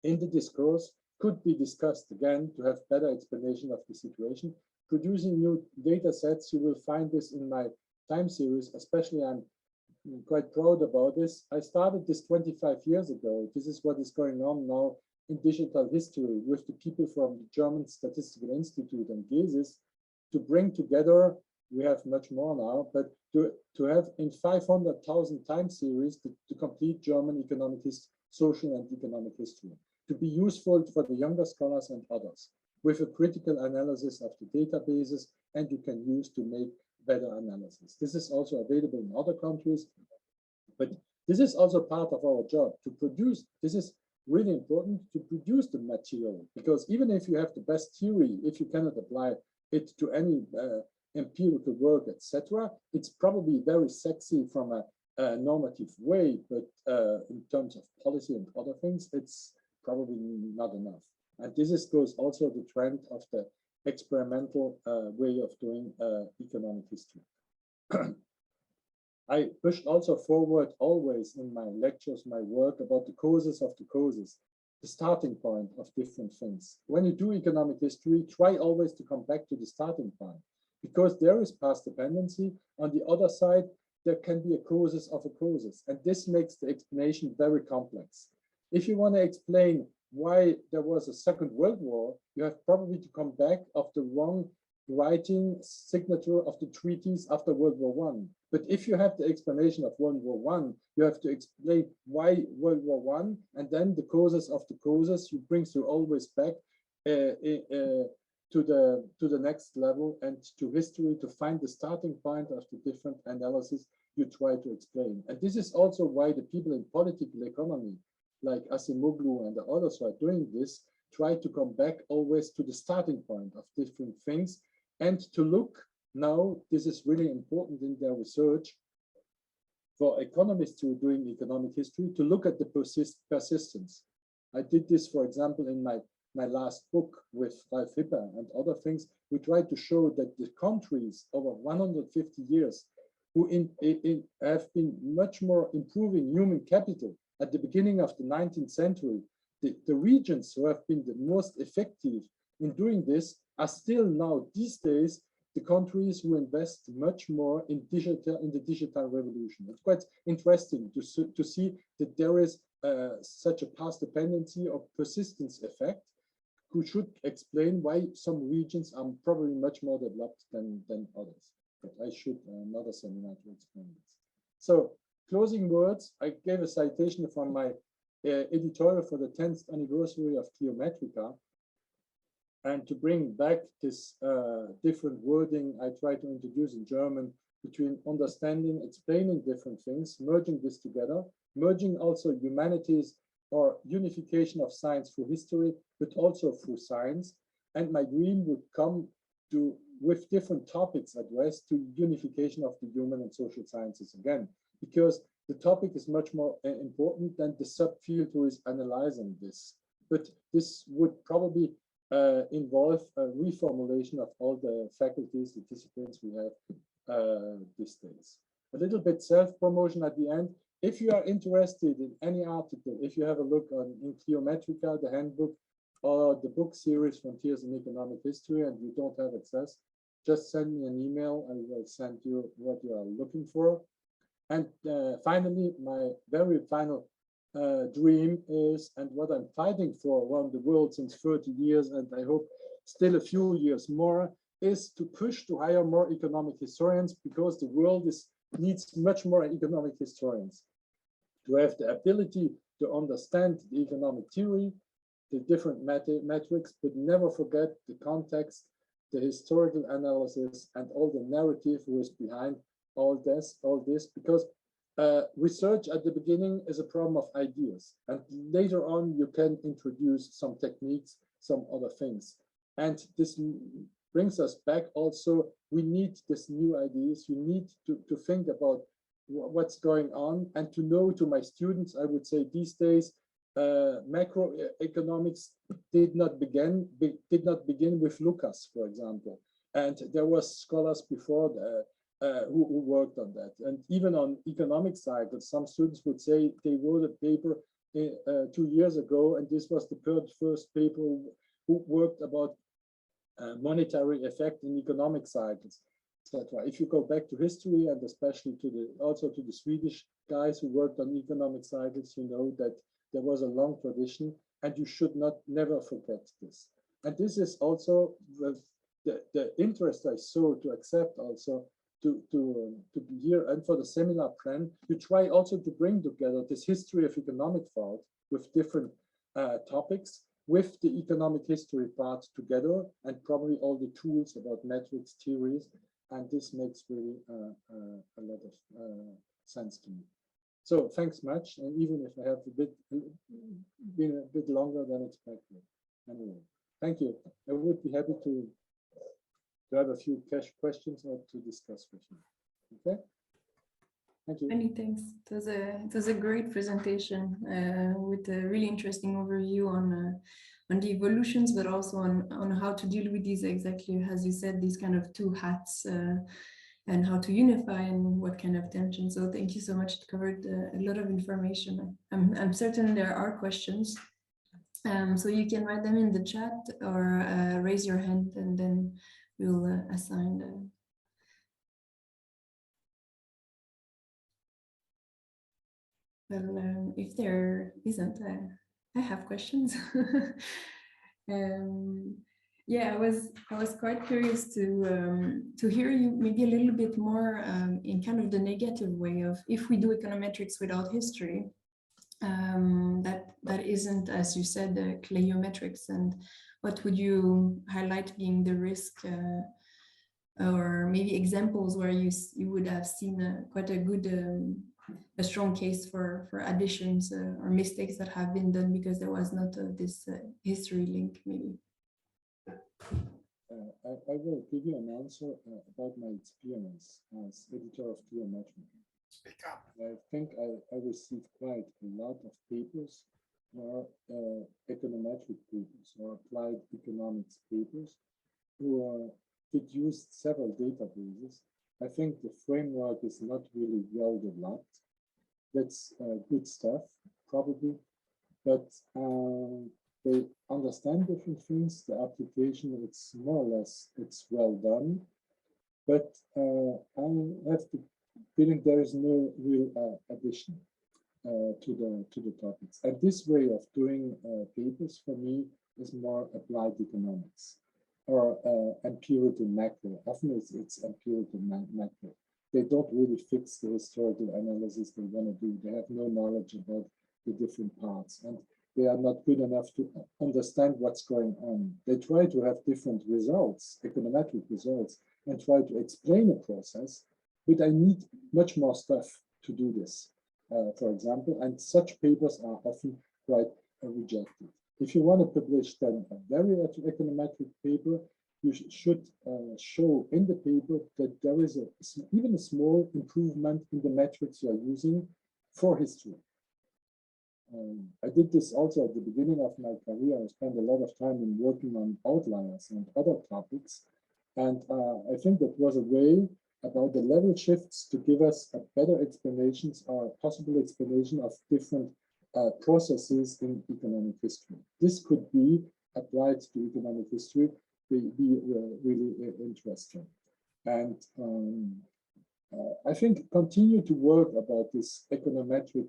[SPEAKER 2] in the discourse could be discussed again to have better explanation of the situation. Producing new data sets, you will find this in my time series, especially I'm quite proud about this. I started this 25 years ago. This is what is going on now in digital history with the people from the German Statistical Institute and GESIS to bring together, we have much more now, but to have in 500,000 time series the complete German economic social and economic history, to be useful for the younger scholars and others, with a critical analysis of the databases, and you can use to make better analysis. This is also available in other countries, but this is also part of our job to produce. This is really important, to produce the material, because even if you have the best theory, if you cannot apply it to any empirical work, etc., it's probably very sexy from a normative way, but in terms of policy and other things, it's probably not enough. And this goes also the trend of the experimental way of doing economic history. I pushed also forward always in my lectures, my work about the causes of the causes, the starting point of different things. When you do economic history, try always to come back to the starting point, because there is past dependency. On the other side, there can be a causes of a causes, and this makes the explanation very complex. If you want to explain why there was a Second World War, you have probably to come back of the wrong writing signature of the treaties after World War I. But if you have the explanation of World War I, you have to explain why World War I, and then the causes of the causes, you brings you always back to the next level and to history to find the starting point of the different analysis you try to explain. And this is also why the people in political economy, like Asimoglu and the others who are doing this, try to come back always to the starting point of different things, and to look now, this is really important in their research for economists who are doing economic history, to look at the persistence. I did this, for example, in my last book with Ralf Hipper and other things. We tried to show that the countries over 150 years who have been much more improving human capital at the beginning of the 19th century, the regions who have been the most effective in doing this are still now these days the countries who invest much more in the digital revolution. It's quite interesting to see that there is such a past dependency or persistence effect, who should explain why some regions are probably much more developed than others. But I should another seminar to explain this. So closing words, I gave a citation from my editorial for the 10th anniversary of Cliometrica. And to bring back this different wording, I try to introduce in German between understanding, explaining different things, merging this together, merging also humanities or unification of science through history, but also through science. And my dream would come to, with different topics addressed, to unification of the human and social sciences again, because the topic is much more important than the subfield who is analyzing this. But this would probably involve a reformulation of all the faculties, the disciplines we have these days. A little bit self-promotion at the end. If you are interested in any article, if you have a look in Cliometrica, the handbook, or the book series Frontiers in Economic History, and you don't have access, just send me an email and I will send you what you are looking for. And finally, my very final dream is, and what I'm fighting for around the world since 30 years, and I hope still a few years more, is to push to hire more economic historians, because the world needs much more economic historians to have the ability to understand the economic theory, the different metrics, but never forget the context, the historical analysis, and all the narrative who is behind all this, because research at the beginning is a problem of ideas, and later on you can introduce some techniques, some other things. And this brings us back also, we need these new ideas, you need to think about what's going on, and to know, to my students, I would say these days, macroeconomics did not begin with Lucas, for example, and there was scholars before who worked on that. And even on economic cycles, some students would say they wrote a paper 2 years ago, and this was the first paper who worked about monetary effect in economic cycles, etc. If you go back to history, and especially also to the Swedish guys who worked on economic cycles, you know that there was a long tradition. and you should not never forget this. And this is also the interest I saw to accept also to be here, and for the seminar plan, to try also to bring together this history of economic thought with different topics, with the economic history part together, and probably all the tools about metrics theories. And this makes really a lot of sense to me. So thanks much, and even if I have been a bit longer than expected. Anyway, thank you. I would be happy to have a few questions or to discuss with you. Okay. Thank you.
[SPEAKER 1] Many thanks. It was a great presentation with a really interesting overview on the evolutions, but also on how to deal with these, exactly as you said, these kind of two hats, and how to unify and what kind of tension. So thank you so much. It covered a lot of information. I'm certain there are questions. So you can write them in the chat or raise your hand, and then we'll assign well, if there isn't, I have questions. Yeah, I was quite curious to hear you maybe a little bit more in kind of the negative way of, if we do econometrics without history, that isn't, as you said, cliometrics, and what would you highlight being the risk, or maybe examples where you would have seen quite a good a strong case for additions or mistakes that have been done because there was not this history link, maybe.
[SPEAKER 2] I will give you an answer about my experience as editor of Cliometrics.
[SPEAKER 3] Speak up.
[SPEAKER 2] I think I received quite a lot of papers, or econometric papers, or applied economics papers, who produced several databases. I think the framework is not really well developed. That's good stuff, probably, but they understand different things. The application, it's more or less, it's well done, but I have the feeling there is no real addition to the topics. And this way of doing papers for me is more applied economics, or empirical macro. Often it's empirical macro. They don't really fix the historical analysis they want to do. They have no knowledge about the different parts, and they are not good enough to understand what's going on. They try to have different results, econometric results, and try to explain a process, but I need much more stuff to do this, for example, and such papers are often quite rejected. If you want to publish then a very econometric paper, you should show in the paper that there is even a small improvement in the metrics you are using for history. I did this also at the beginning of my career. I spent a lot of time in working on outliers and other topics. And I think that was a way about the level shifts to give us a better explanations or a possible explanation of different processes in economic history. This could be applied to economic history, be really interesting. And I think continue to work about this econometric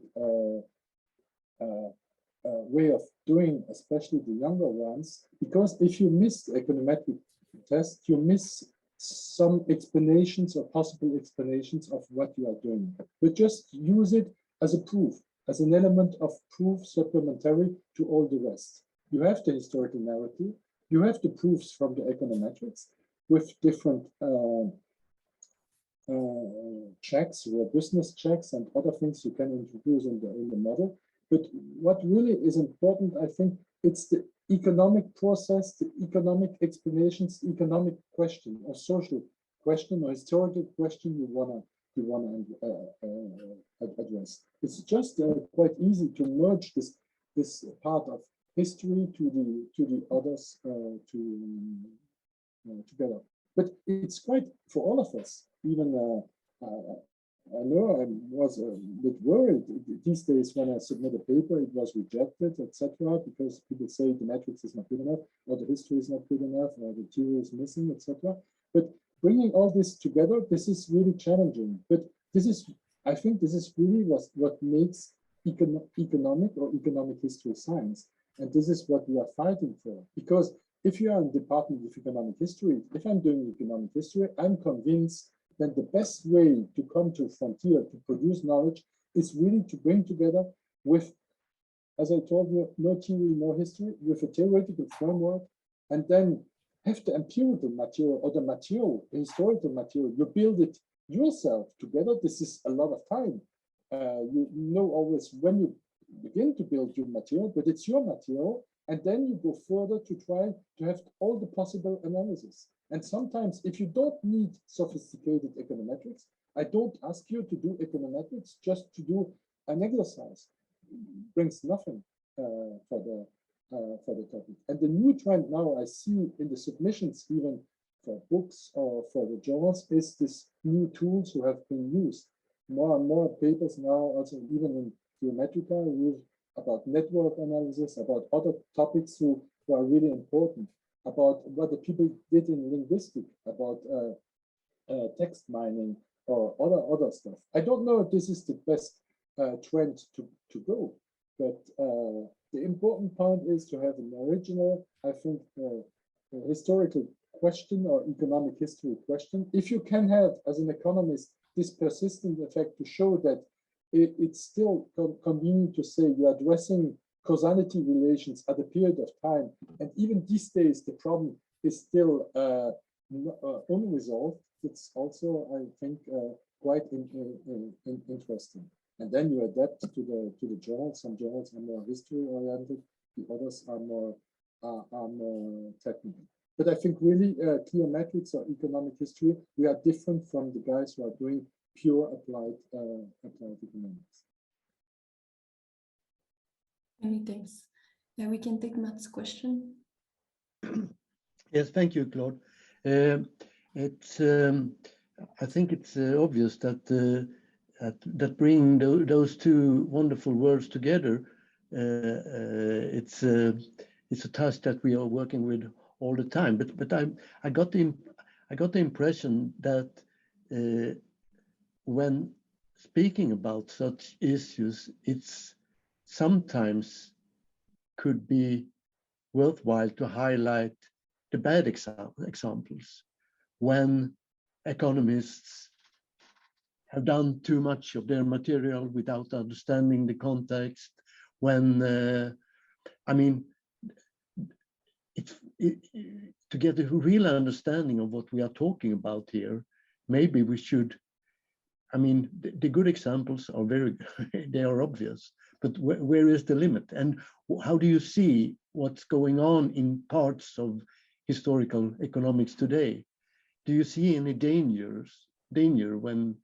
[SPEAKER 2] way of doing, especially the younger ones, because if you miss the econometric test, you miss some explanations or possible explanations of what you are doing. But just use it as a proof, as an element of proof supplementary to all the rest. You have the historical narrative, you have the proofs from the econometrics with different checks, robustness checks, and other things you can introduce in the model. But what really is important, I think, it's the economic process, the economic explanations, the economic question, or social question, or historical question you wanna address. It's just quite easy to merge this part of history to the others together. But it's quite for all of us. Even I know I was a bit worried these days when I submit a paper, it was rejected, etc., because people say the metrics is not good enough, or the history is not good enough, or the theory is missing, etc. But bringing all this together, this is really challenging. But this is, I think, this is really what makes economic or economic history science. And this is what we are fighting for. Because if you are in the Department of Economic History, if I'm doing economic history, I'm convinced that the best way to come to a frontier to produce knowledge is really to bring together with, as I told you, no theory, no history, with a theoretical framework, and then have the empirical material or the material, the historical material. You build it yourself together. This is a lot of time. You know always when you begin to build your material, but it's your material. And then you go further to try to have all the possible analysis. And sometimes if you don't need sophisticated econometrics, I don't ask you to do econometrics just to do an exercise. It brings nothing for the topic. And the new trend now I see in the submissions, even for books or for the journals, is this new tools who have been used. More and more papers now, also even in Cliometrica, use about network analysis, about other topics who are really important, about what the people did in linguistics, about text mining or other stuff. I don't know if this is the best trend to go, but the important point is to have an original, I think, historical question or economic history question. If you can have, as an economist, this persistent effect to show that it's still convenient to say you're addressing causality relations at a period of time, and even these days the problem is still unresolved. It's also, I think, quite interesting. And then you adapt to the journals. Some journals are more history oriented, the others are more technical. But I think really cliometrics or economic history, we are different from the guys who are doing pure applied economics.
[SPEAKER 1] Many thanks. Yeah, we can take Matt's question.
[SPEAKER 3] Yes, thank you, Claude. I think it's obvious that that bringing those two wonderful words together, it's a task that we are working with all the time. But I got the impression that when speaking about such issues, it's sometimes could be worthwhile to highlight the bad examples when economists have done too much of their material without understanding the context. When I mean, to get a real understanding of what we are talking about here, maybe we should. I mean, the good examples are they are obvious, but where is the limit? And how do you see what's going on in parts of historical economics today? Do you see any danger when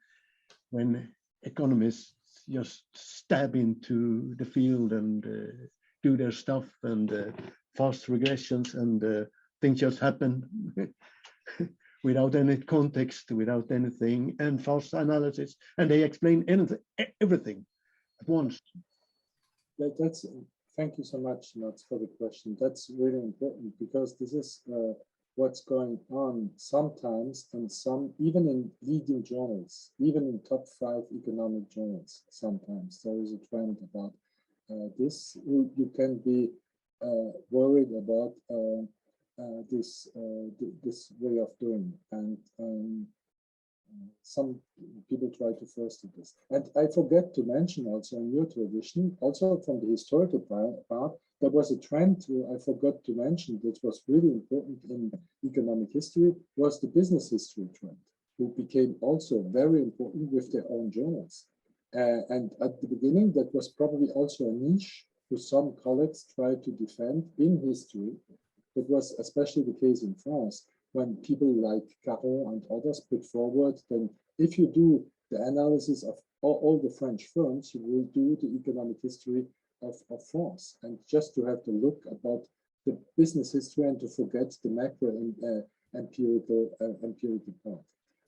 [SPEAKER 3] economists just stab into the field and do their stuff and fast regressions and things just happen without any context, without anything, and fast analysis, and they explain everything at once?
[SPEAKER 2] Thank you so much, Mats, for the question. That's really important because this is what's going on sometimes, and even in leading journals, even in top 5 economic journals. Sometimes there is a trend about this. You can be worried about this way of doing, and some people try to foster this. And I forget to mention also in your tradition, also from the historical part, there was a trend I forgot to mention that was really important in economic history, was the business history trend, who became also very important with their own journals. And at the beginning, that was probably also a niche who some colleagues tried to defend in history. That was especially the case in France, when people like Caron and others put forward, then if you do the analysis of all the French firms, you will do the economic history of France. And just to have to look about the business history and to forget the macro and empirical part.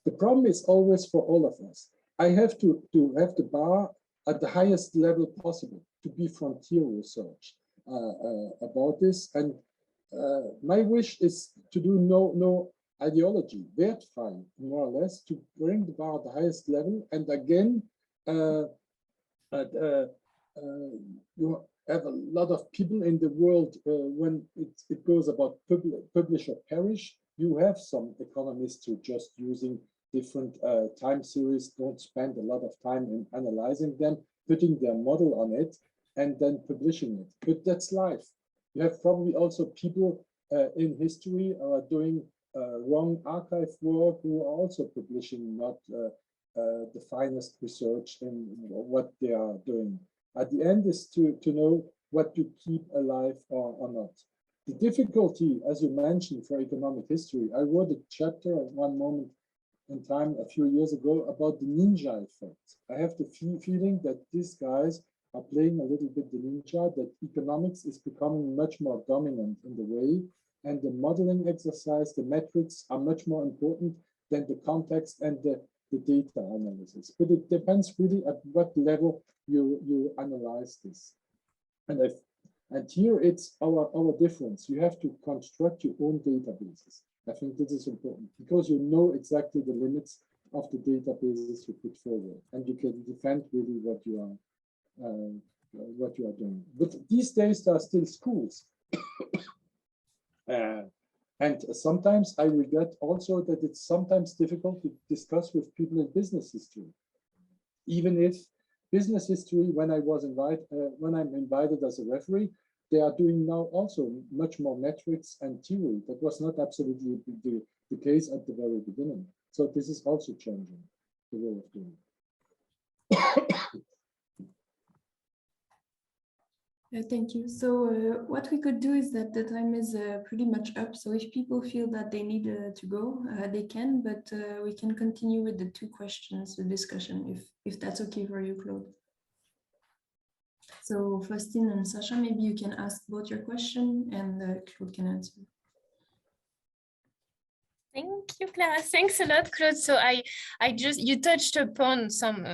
[SPEAKER 2] The problem is always for all of us. I have to have the bar at the highest level possible to be frontier research about this. And my wish is to do no ideology, wertfrei, more or less, to bring the bar at the highest level. And again, have a lot of people in the world. When it goes about publish or perish, you have some economists who just using different time series, don't spend a lot of time in analyzing them, putting their model on it, and then publishing it. But that's life. You have probably also people in history who are doing wrong archive work who are also publishing not the finest research in what they are doing. At the end is to know what to keep alive or not. The difficulty, as you mentioned, for economic history, I wrote a chapter at one moment in time a few years ago about the ninja effect. I have the feeling that these guys are playing a little bit the ninja, that economics is becoming much more dominant in the way, and the modeling exercise, the metrics are much more important than the context and the data analysis. But it depends really at what level you analyze this. And here it's our difference. You have to construct your own databases. I think this is important because you know exactly the limits of the databases you put forward, and you can defend really what you are doing. But these days there are still schools, and sometimes I regret also that it's sometimes difficult to discuss with people in business history, even if business history, when I'm invited as a referee, they are doing now also much more metrics and theory. That was not absolutely the case at the very beginning. So this is also changing the way of doing it.
[SPEAKER 1] Thank you. So what we could do is that the time is pretty much up. So if people feel that they need to go, they can, but we can continue with the 2 questions, the discussion, if that's okay for you, Claude. So Faustine and Sasha, maybe you can ask both your question and Claude can answer.
[SPEAKER 4] Thank you, Clara. Thanks a lot, Claude. So you touched upon some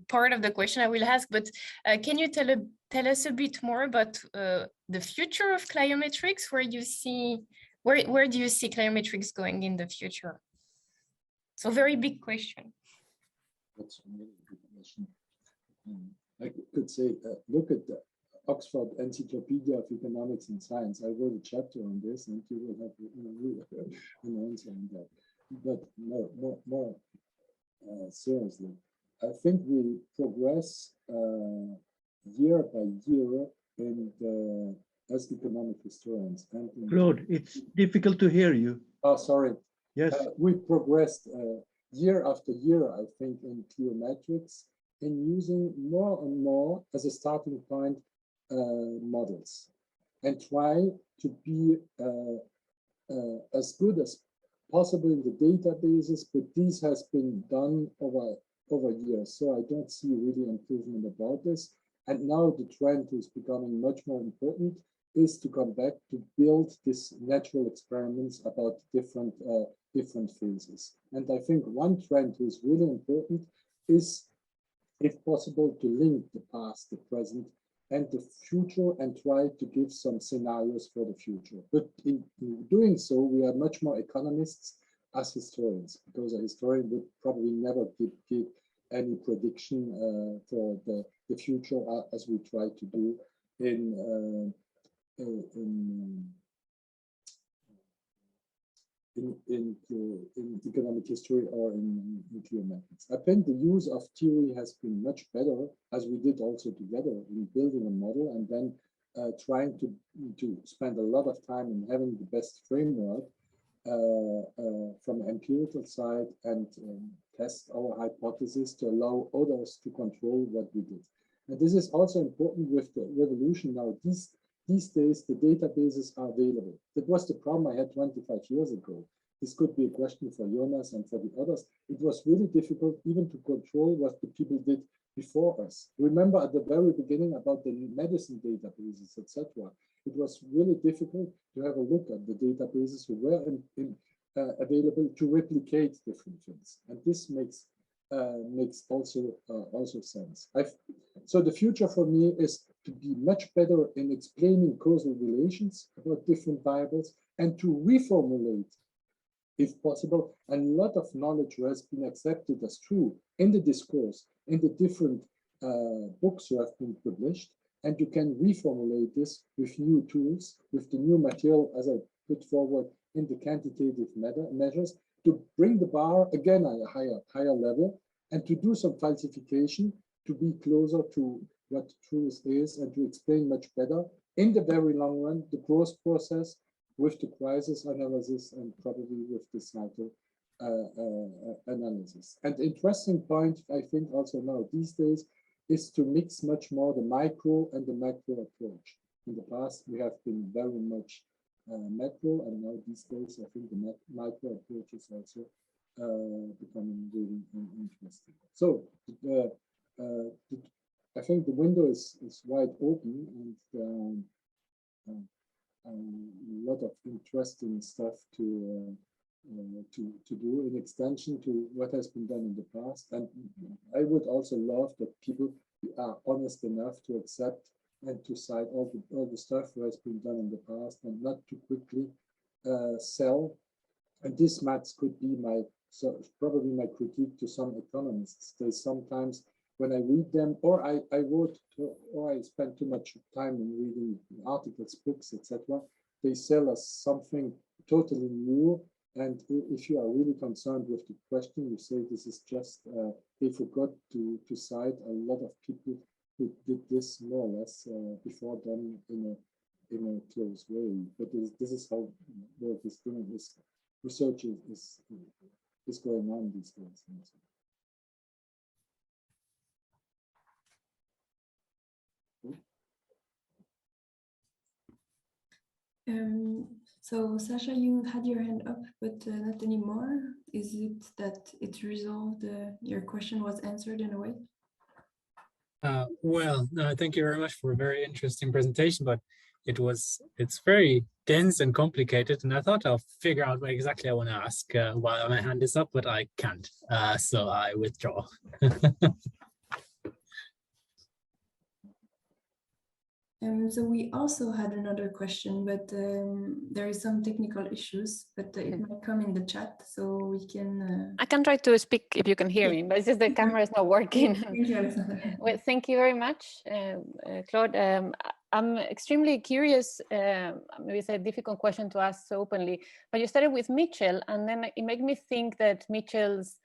[SPEAKER 4] part of the question I will ask, but can you tell us a bit more about the future of cliometrics? Where do you see cliometrics going in the future? So very big question.
[SPEAKER 2] That's a really good question. I could say, look at the Oxford Encyclopedia of Economics and Science. I wrote a chapter on this, and you will have an answer on that. But more seriously, I think we progress year by year as economic historians. And
[SPEAKER 3] Claude, it's difficult to hear you.
[SPEAKER 2] Oh, sorry.
[SPEAKER 3] Yes.
[SPEAKER 2] We progressed year after year, I think, in cliometrics, in using more and more as a starting point models, and try to be as good as possible in the databases, but this has been done over years, so I don't see really improvement about this. And now the trend is becoming much more important, is to come back to build these natural experiments about different phases. And I think one trend is really important is, if possible, to link the past, the present, and the future, and try to give some scenarios for the future. But in doing so, we are much more economists as historians, because a historian would probably never give any prediction for the future as we try to do in economic history or in cliometrics. I think the use of theory has been much better, as we did also together in building a model, and then trying to spend a lot of time in having the best framework from the empirical side, and test our hypothesis to allow others to control what we did. And this is also important with the revolution now. These days, the databases are available. That was the problem I had 25 years ago. This could be a question for Jonas and for the others. It was really difficult even to control what the people did before us. Remember at the very beginning about the medicine databases, etc. It was really difficult to have a look at the databases who were available to replicate different things. And this makes also sense. So the future for me is to be much better in explaining causal relations about different variables, and to reformulate, if possible, a lot of knowledge has been accepted as true in the discourse, in the different books who have been published, and you can reformulate this with new tools, with the new material, as I put forward in the quantitative measures, to bring the bar again at a higher level, and to do some falsification to be closer to what truth is, and to explain much better in the very long run the growth process with the crisis analysis and probably with the cycle analysis. And the interesting point, I think, also now these days, is to mix much more the micro and the macro approach. In the past, we have been very much macro, and now these days, I think the micro approach is also becoming really interesting. So I think the window is wide open, and a lot of interesting stuff to do in extension to what has been done in the past. And I would also love that people are honest enough to accept and to cite all the stuff that has been done in the past, and not to quickly sell. And this could be probably my critique to some economists. They sometimes, when I read them, or I spend too much time in reading articles, books, etc., they sell us something totally new. And if you are really concerned with the question, you say this is just, they forgot to cite a lot of people who did this more or less before them in a close way. But this is how work is doing. This research is going on these days.
[SPEAKER 1] So Sasha, you had your hand up, but not anymore. Is it that it's resolved? Your question was answered in a way?
[SPEAKER 5] Well, no, thank you very much for a very interesting presentation, but it's very dense and complicated, and I thought I'll figure out what exactly I want to ask while my hand is up, but I can't, so I withdraw.
[SPEAKER 1] So we also had another question, but there is some technical issues, but it might come in the chat, so we can...
[SPEAKER 6] I can try to speak if you can hear me, but it's just the camera is not working. Well, thank you very much, Claude. I'm extremely curious, maybe it's a difficult question to ask so openly, but you started with Mitchell, and then it made me think that Mitchell's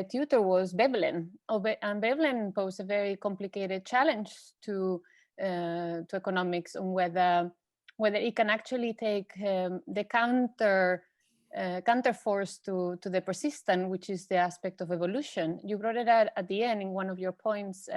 [SPEAKER 6] tutor was Veblen, and Veblen posed a very complicated challenge to economics on whether it can actually take the counter force to the persistent, which is the aspect of evolution. You brought it out at the end in one of your points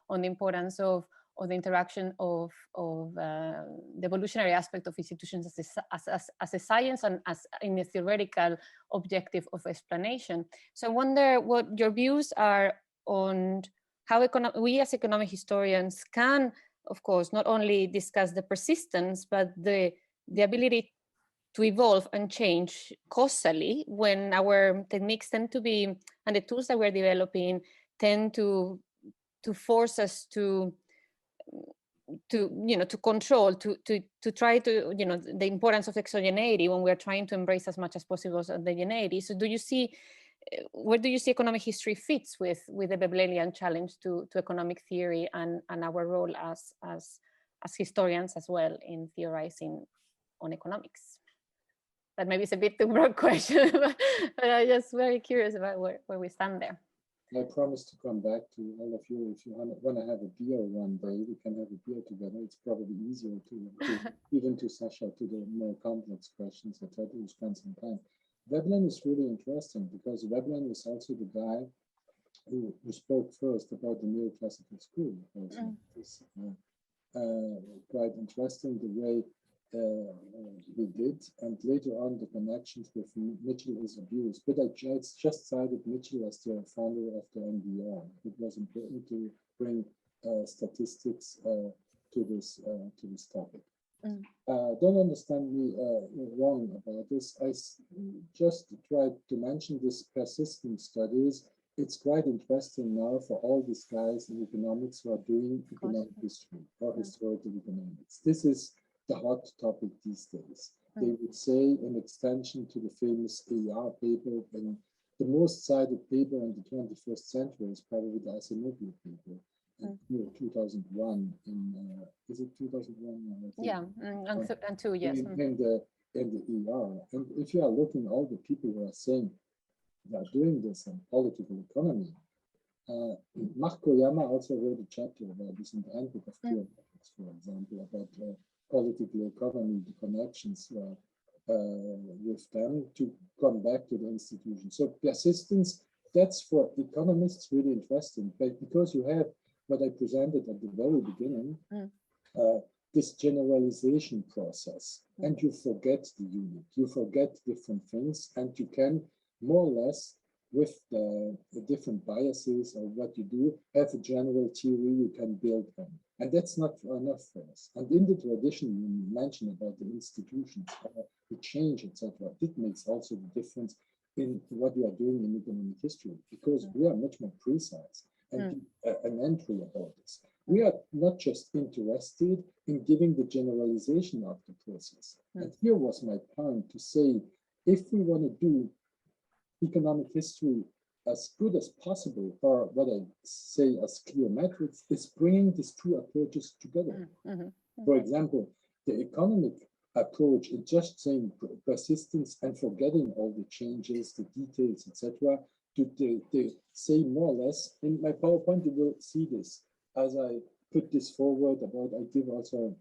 [SPEAKER 6] on the importance of the interaction of the evolutionary aspect of institutions as a science and as in a theoretical objective of explanation. So I wonder what your views are on how we as economic historians can, of course, not only discuss the persistence, but the ability to evolve and change causally when our techniques tend to be, and the tools that we're developing tend to force us to control, to try to, the importance of exogeneity when we're trying to embrace as much as possible endogeneity. So where do you see economic history fits with the Veblenian challenge to economic theory and our role as historians as well in theorizing on economics? That maybe it's a bit too broad question, but I'm just very curious about where we stand there.
[SPEAKER 2] I promise to come back to all of you. If you want to have a beer one day, we can have a beer together. It's probably easier to even to Sasha, to the more complex questions. I try to spend some time. Veblen is really interesting because Veblen is also the guy who spoke first about the neoclassical school. It's quite interesting the way he did, and later on the connections with Mitchell is abused. But I just cited Mitchell as the founder of the NBR. It was important to bring statistics to this topic. Don't understand me wrong about this. I just tried to mention this persistent studies. It's quite interesting now for all these guys in economics who are doing economic history or historical economics. This is the hot topic these days. They would say an extension to the famous AR paper, and the most cited paper in the 21st century is probably the Asimovia paper. year 2001 in, is it 2001?
[SPEAKER 6] Yeah, and two, yes.
[SPEAKER 2] In the ER. And if you are looking all the people who are saying they are doing this in political economy, Mark Koyama also wrote a chapter about this in the Handbook of Cliometrics, for example, about political economy, the connections with them to come back to the institution. So persistence, that's for economists really interesting, but because you have what I presented at the very beginning, this generalization process, and you forget the unit, you forget different things, and you can more or less, with the different biases or what you do, have a general theory you can build on. And that's not enough for us. And in the tradition you mentioned about the institutions, the change, etc., it makes also the difference in what you are doing in economic history, because we are much more precise and an entry about this. We are not just interested in giving the generalization of the process. And here was my point to say, if we want to do economic history as good as possible, or what I say as cliometrics, is bringing these two approaches together. For example, the economic approach is just saying persistence and forgetting all the changes, the details, etc. To say more or less, in my PowerPoint, you will see this as I put this forward about, I give also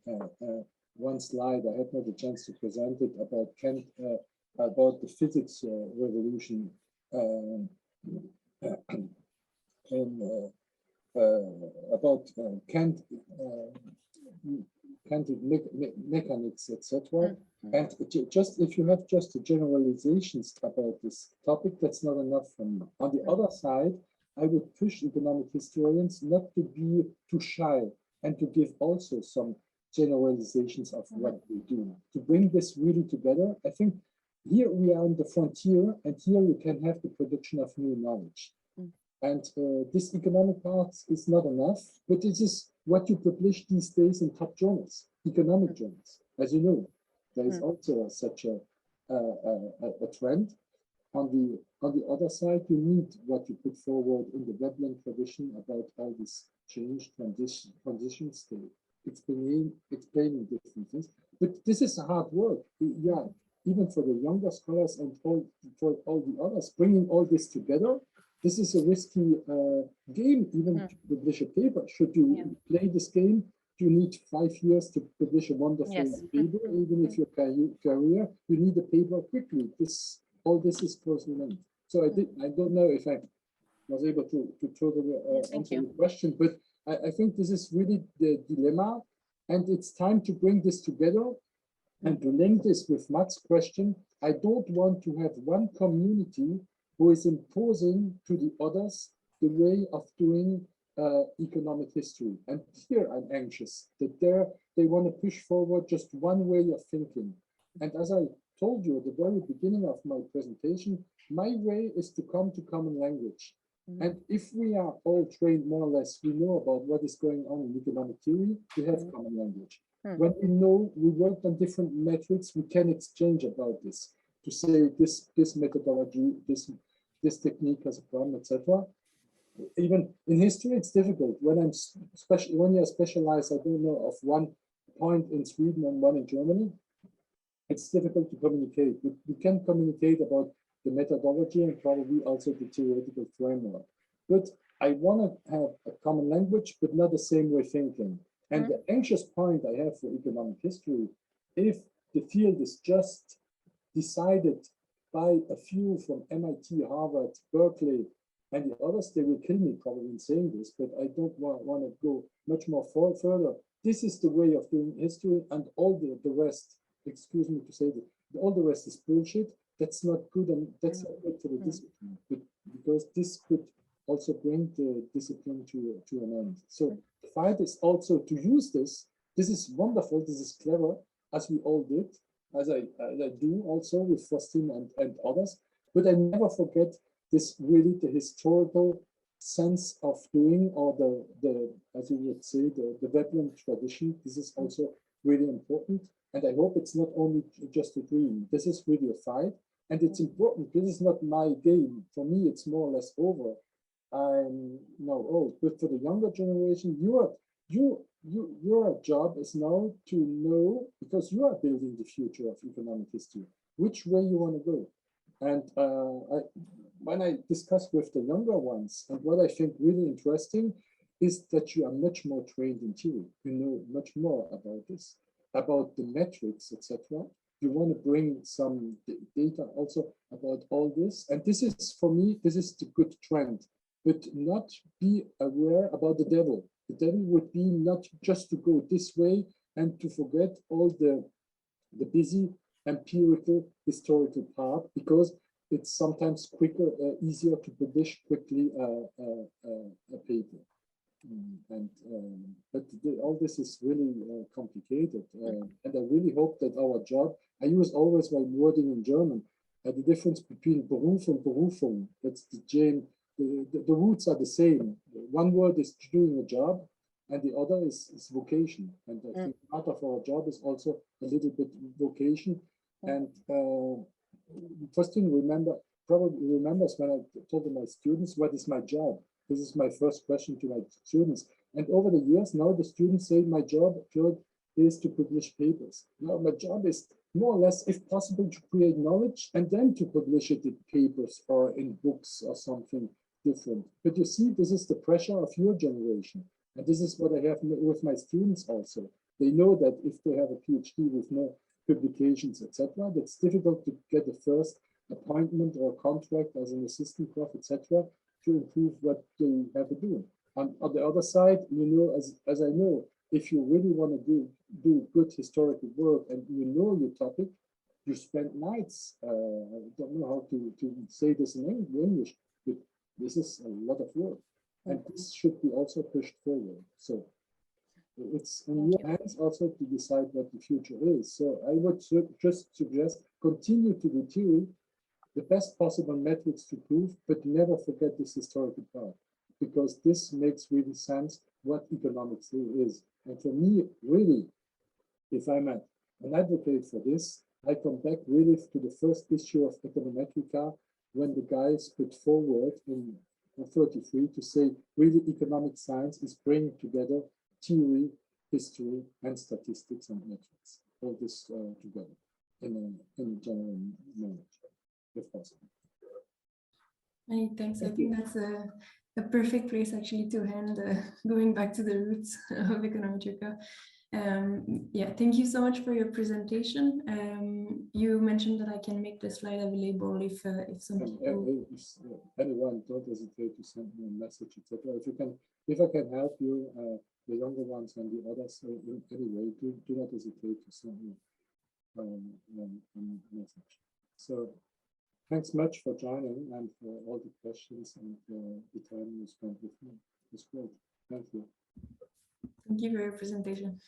[SPEAKER 2] one slide, I had not the chance to present it, about Kant, about the physics revolution about Kant, Kantian mechanics, etc. And just if you have just the generalizations about this topic, that's not enough for me. On the other side, I would push economic historians not to be too shy and to give also some generalizations of what we do, to bring this really together. I think here we are on the frontier, and here we can have the production of new knowledge. And this economic part is not enough, but it is what you publish these days in top journals, economic journals. As you know, there is also such a trend. On the other side, you need what you put forward in the Veblen tradition about all this change, transition state, explaining different things. But this is a hard work. Yeah, even for the younger scholars and for all the others, bringing all this together. This is a risky game, even to publish a paper. Should you play this game, you need 5 years to publish a wonderful paper. Even if your career, you need a paper quickly. All this is closely linked. So I don't know if I was able to totally answer your question, but I think this is really the dilemma, and it's time to bring this together and to link this with Matt's question. I don't want to have one community who is imposing to the others the way of doing economic history. And here I'm anxious that they want to push forward just one way of thinking. And as I told you at the very beginning of my presentation, my way is to come to common language. And if we are all trained more or less, we know about what is going on in economic theory, we have common language. When we know we worked on different metrics, we can exchange about this, to say this methodology, this technique has a problem, etc. Even in history, it's difficult. When you're specialized, I don't know, of one point in Sweden and one in Germany, it's difficult to communicate. We can communicate about the methodology and probably also the theoretical framework. But I want to have a common language, but not the same way thinking. And the anxious point I have for economic history, if the field is just decided by a few from MIT, Harvard, Berkeley, and the others, they will kill me probably in saying this, but I don't want to go much more further. This is the way of doing history, and all the rest, excuse me to say that, all the rest is bullshit. That's not good, and that's not good for the discipline, because this could also bring the discipline to an end. So the fight is also to use this. This is wonderful, this is clever, as we all did, as I do also with Faustin and others, but I never forget this really the historical sense of doing, or the as you would say, the Veblen tradition. This is also really important, and I hope it's not only just a dream. This is really a fight, and it's important. This is not my game. For me, it's more or less over. I'm now old, but for the younger generation, your job is now to know, because you are building the future of economic history, which way you want to go. And when I discuss with the younger ones, and what I think really interesting is that you are much more trained in theory. You know much more about this, about the metrics, etc. You want to bring some data also about all this. And this is, for me, this is the good trend, but not be aware about the devil. The devil would be not just to go this way and to forget all the busy empirical historical part, because it's sometimes quicker, easier to publish quickly a paper. But all this is really complicated, and I really hope that our job, I use always my wording in German, the difference between Beruf and Berufung, that's the roots are the same. One word is doing a job, and the other is vocation. And I think part of our job is also a little bit vocation. And first thing, probably remembers when I told my students, what is my job? This is my first question to my students. And over the years, now the students say, my job, Claude, is to publish papers. Now my job is more or less, if possible, to create knowledge and then to publish it in papers or in books or something different. But you see, this is the pressure of your generation. And this is what I have with my students also. They know that if they have a PhD with no publications, etc., that's difficult to get a first appointment or contract as an assistant prof, etc., to improve what they have to do. On the other side, you know, as I know, if you really want to do good historical work and you know your topic, you spend nights. I don't know how to say this in English, but this is a lot of work. And this should be also pushed forward. So it's in your hands also to decide what the future is. So I would just suggest continue to do theory, the best possible metrics to prove, but never forget this historical part, because this makes really sense what economics is. And for me, really, if I'm an advocate for this, I come back really to the first issue of Econometrica, when the guys put forward in 33 to say really economic science is bringing together theory, history, and statistics and metrics, all this together in a general knowledge, if possible.
[SPEAKER 1] Many thanks. I think that's a perfect place actually to end, going back to the roots of Econometrica. Yeah, thank you so much for your presentation. You mentioned that I can make the slide available if some people...
[SPEAKER 2] If anyone, don't hesitate to send me a message, etc. If I can help you, the younger ones and the others in any way, do not hesitate to send me a message. So thanks much for joining and for all the questions and the time you spent with me. It's great. Thank you.
[SPEAKER 1] Thank you for your presentation.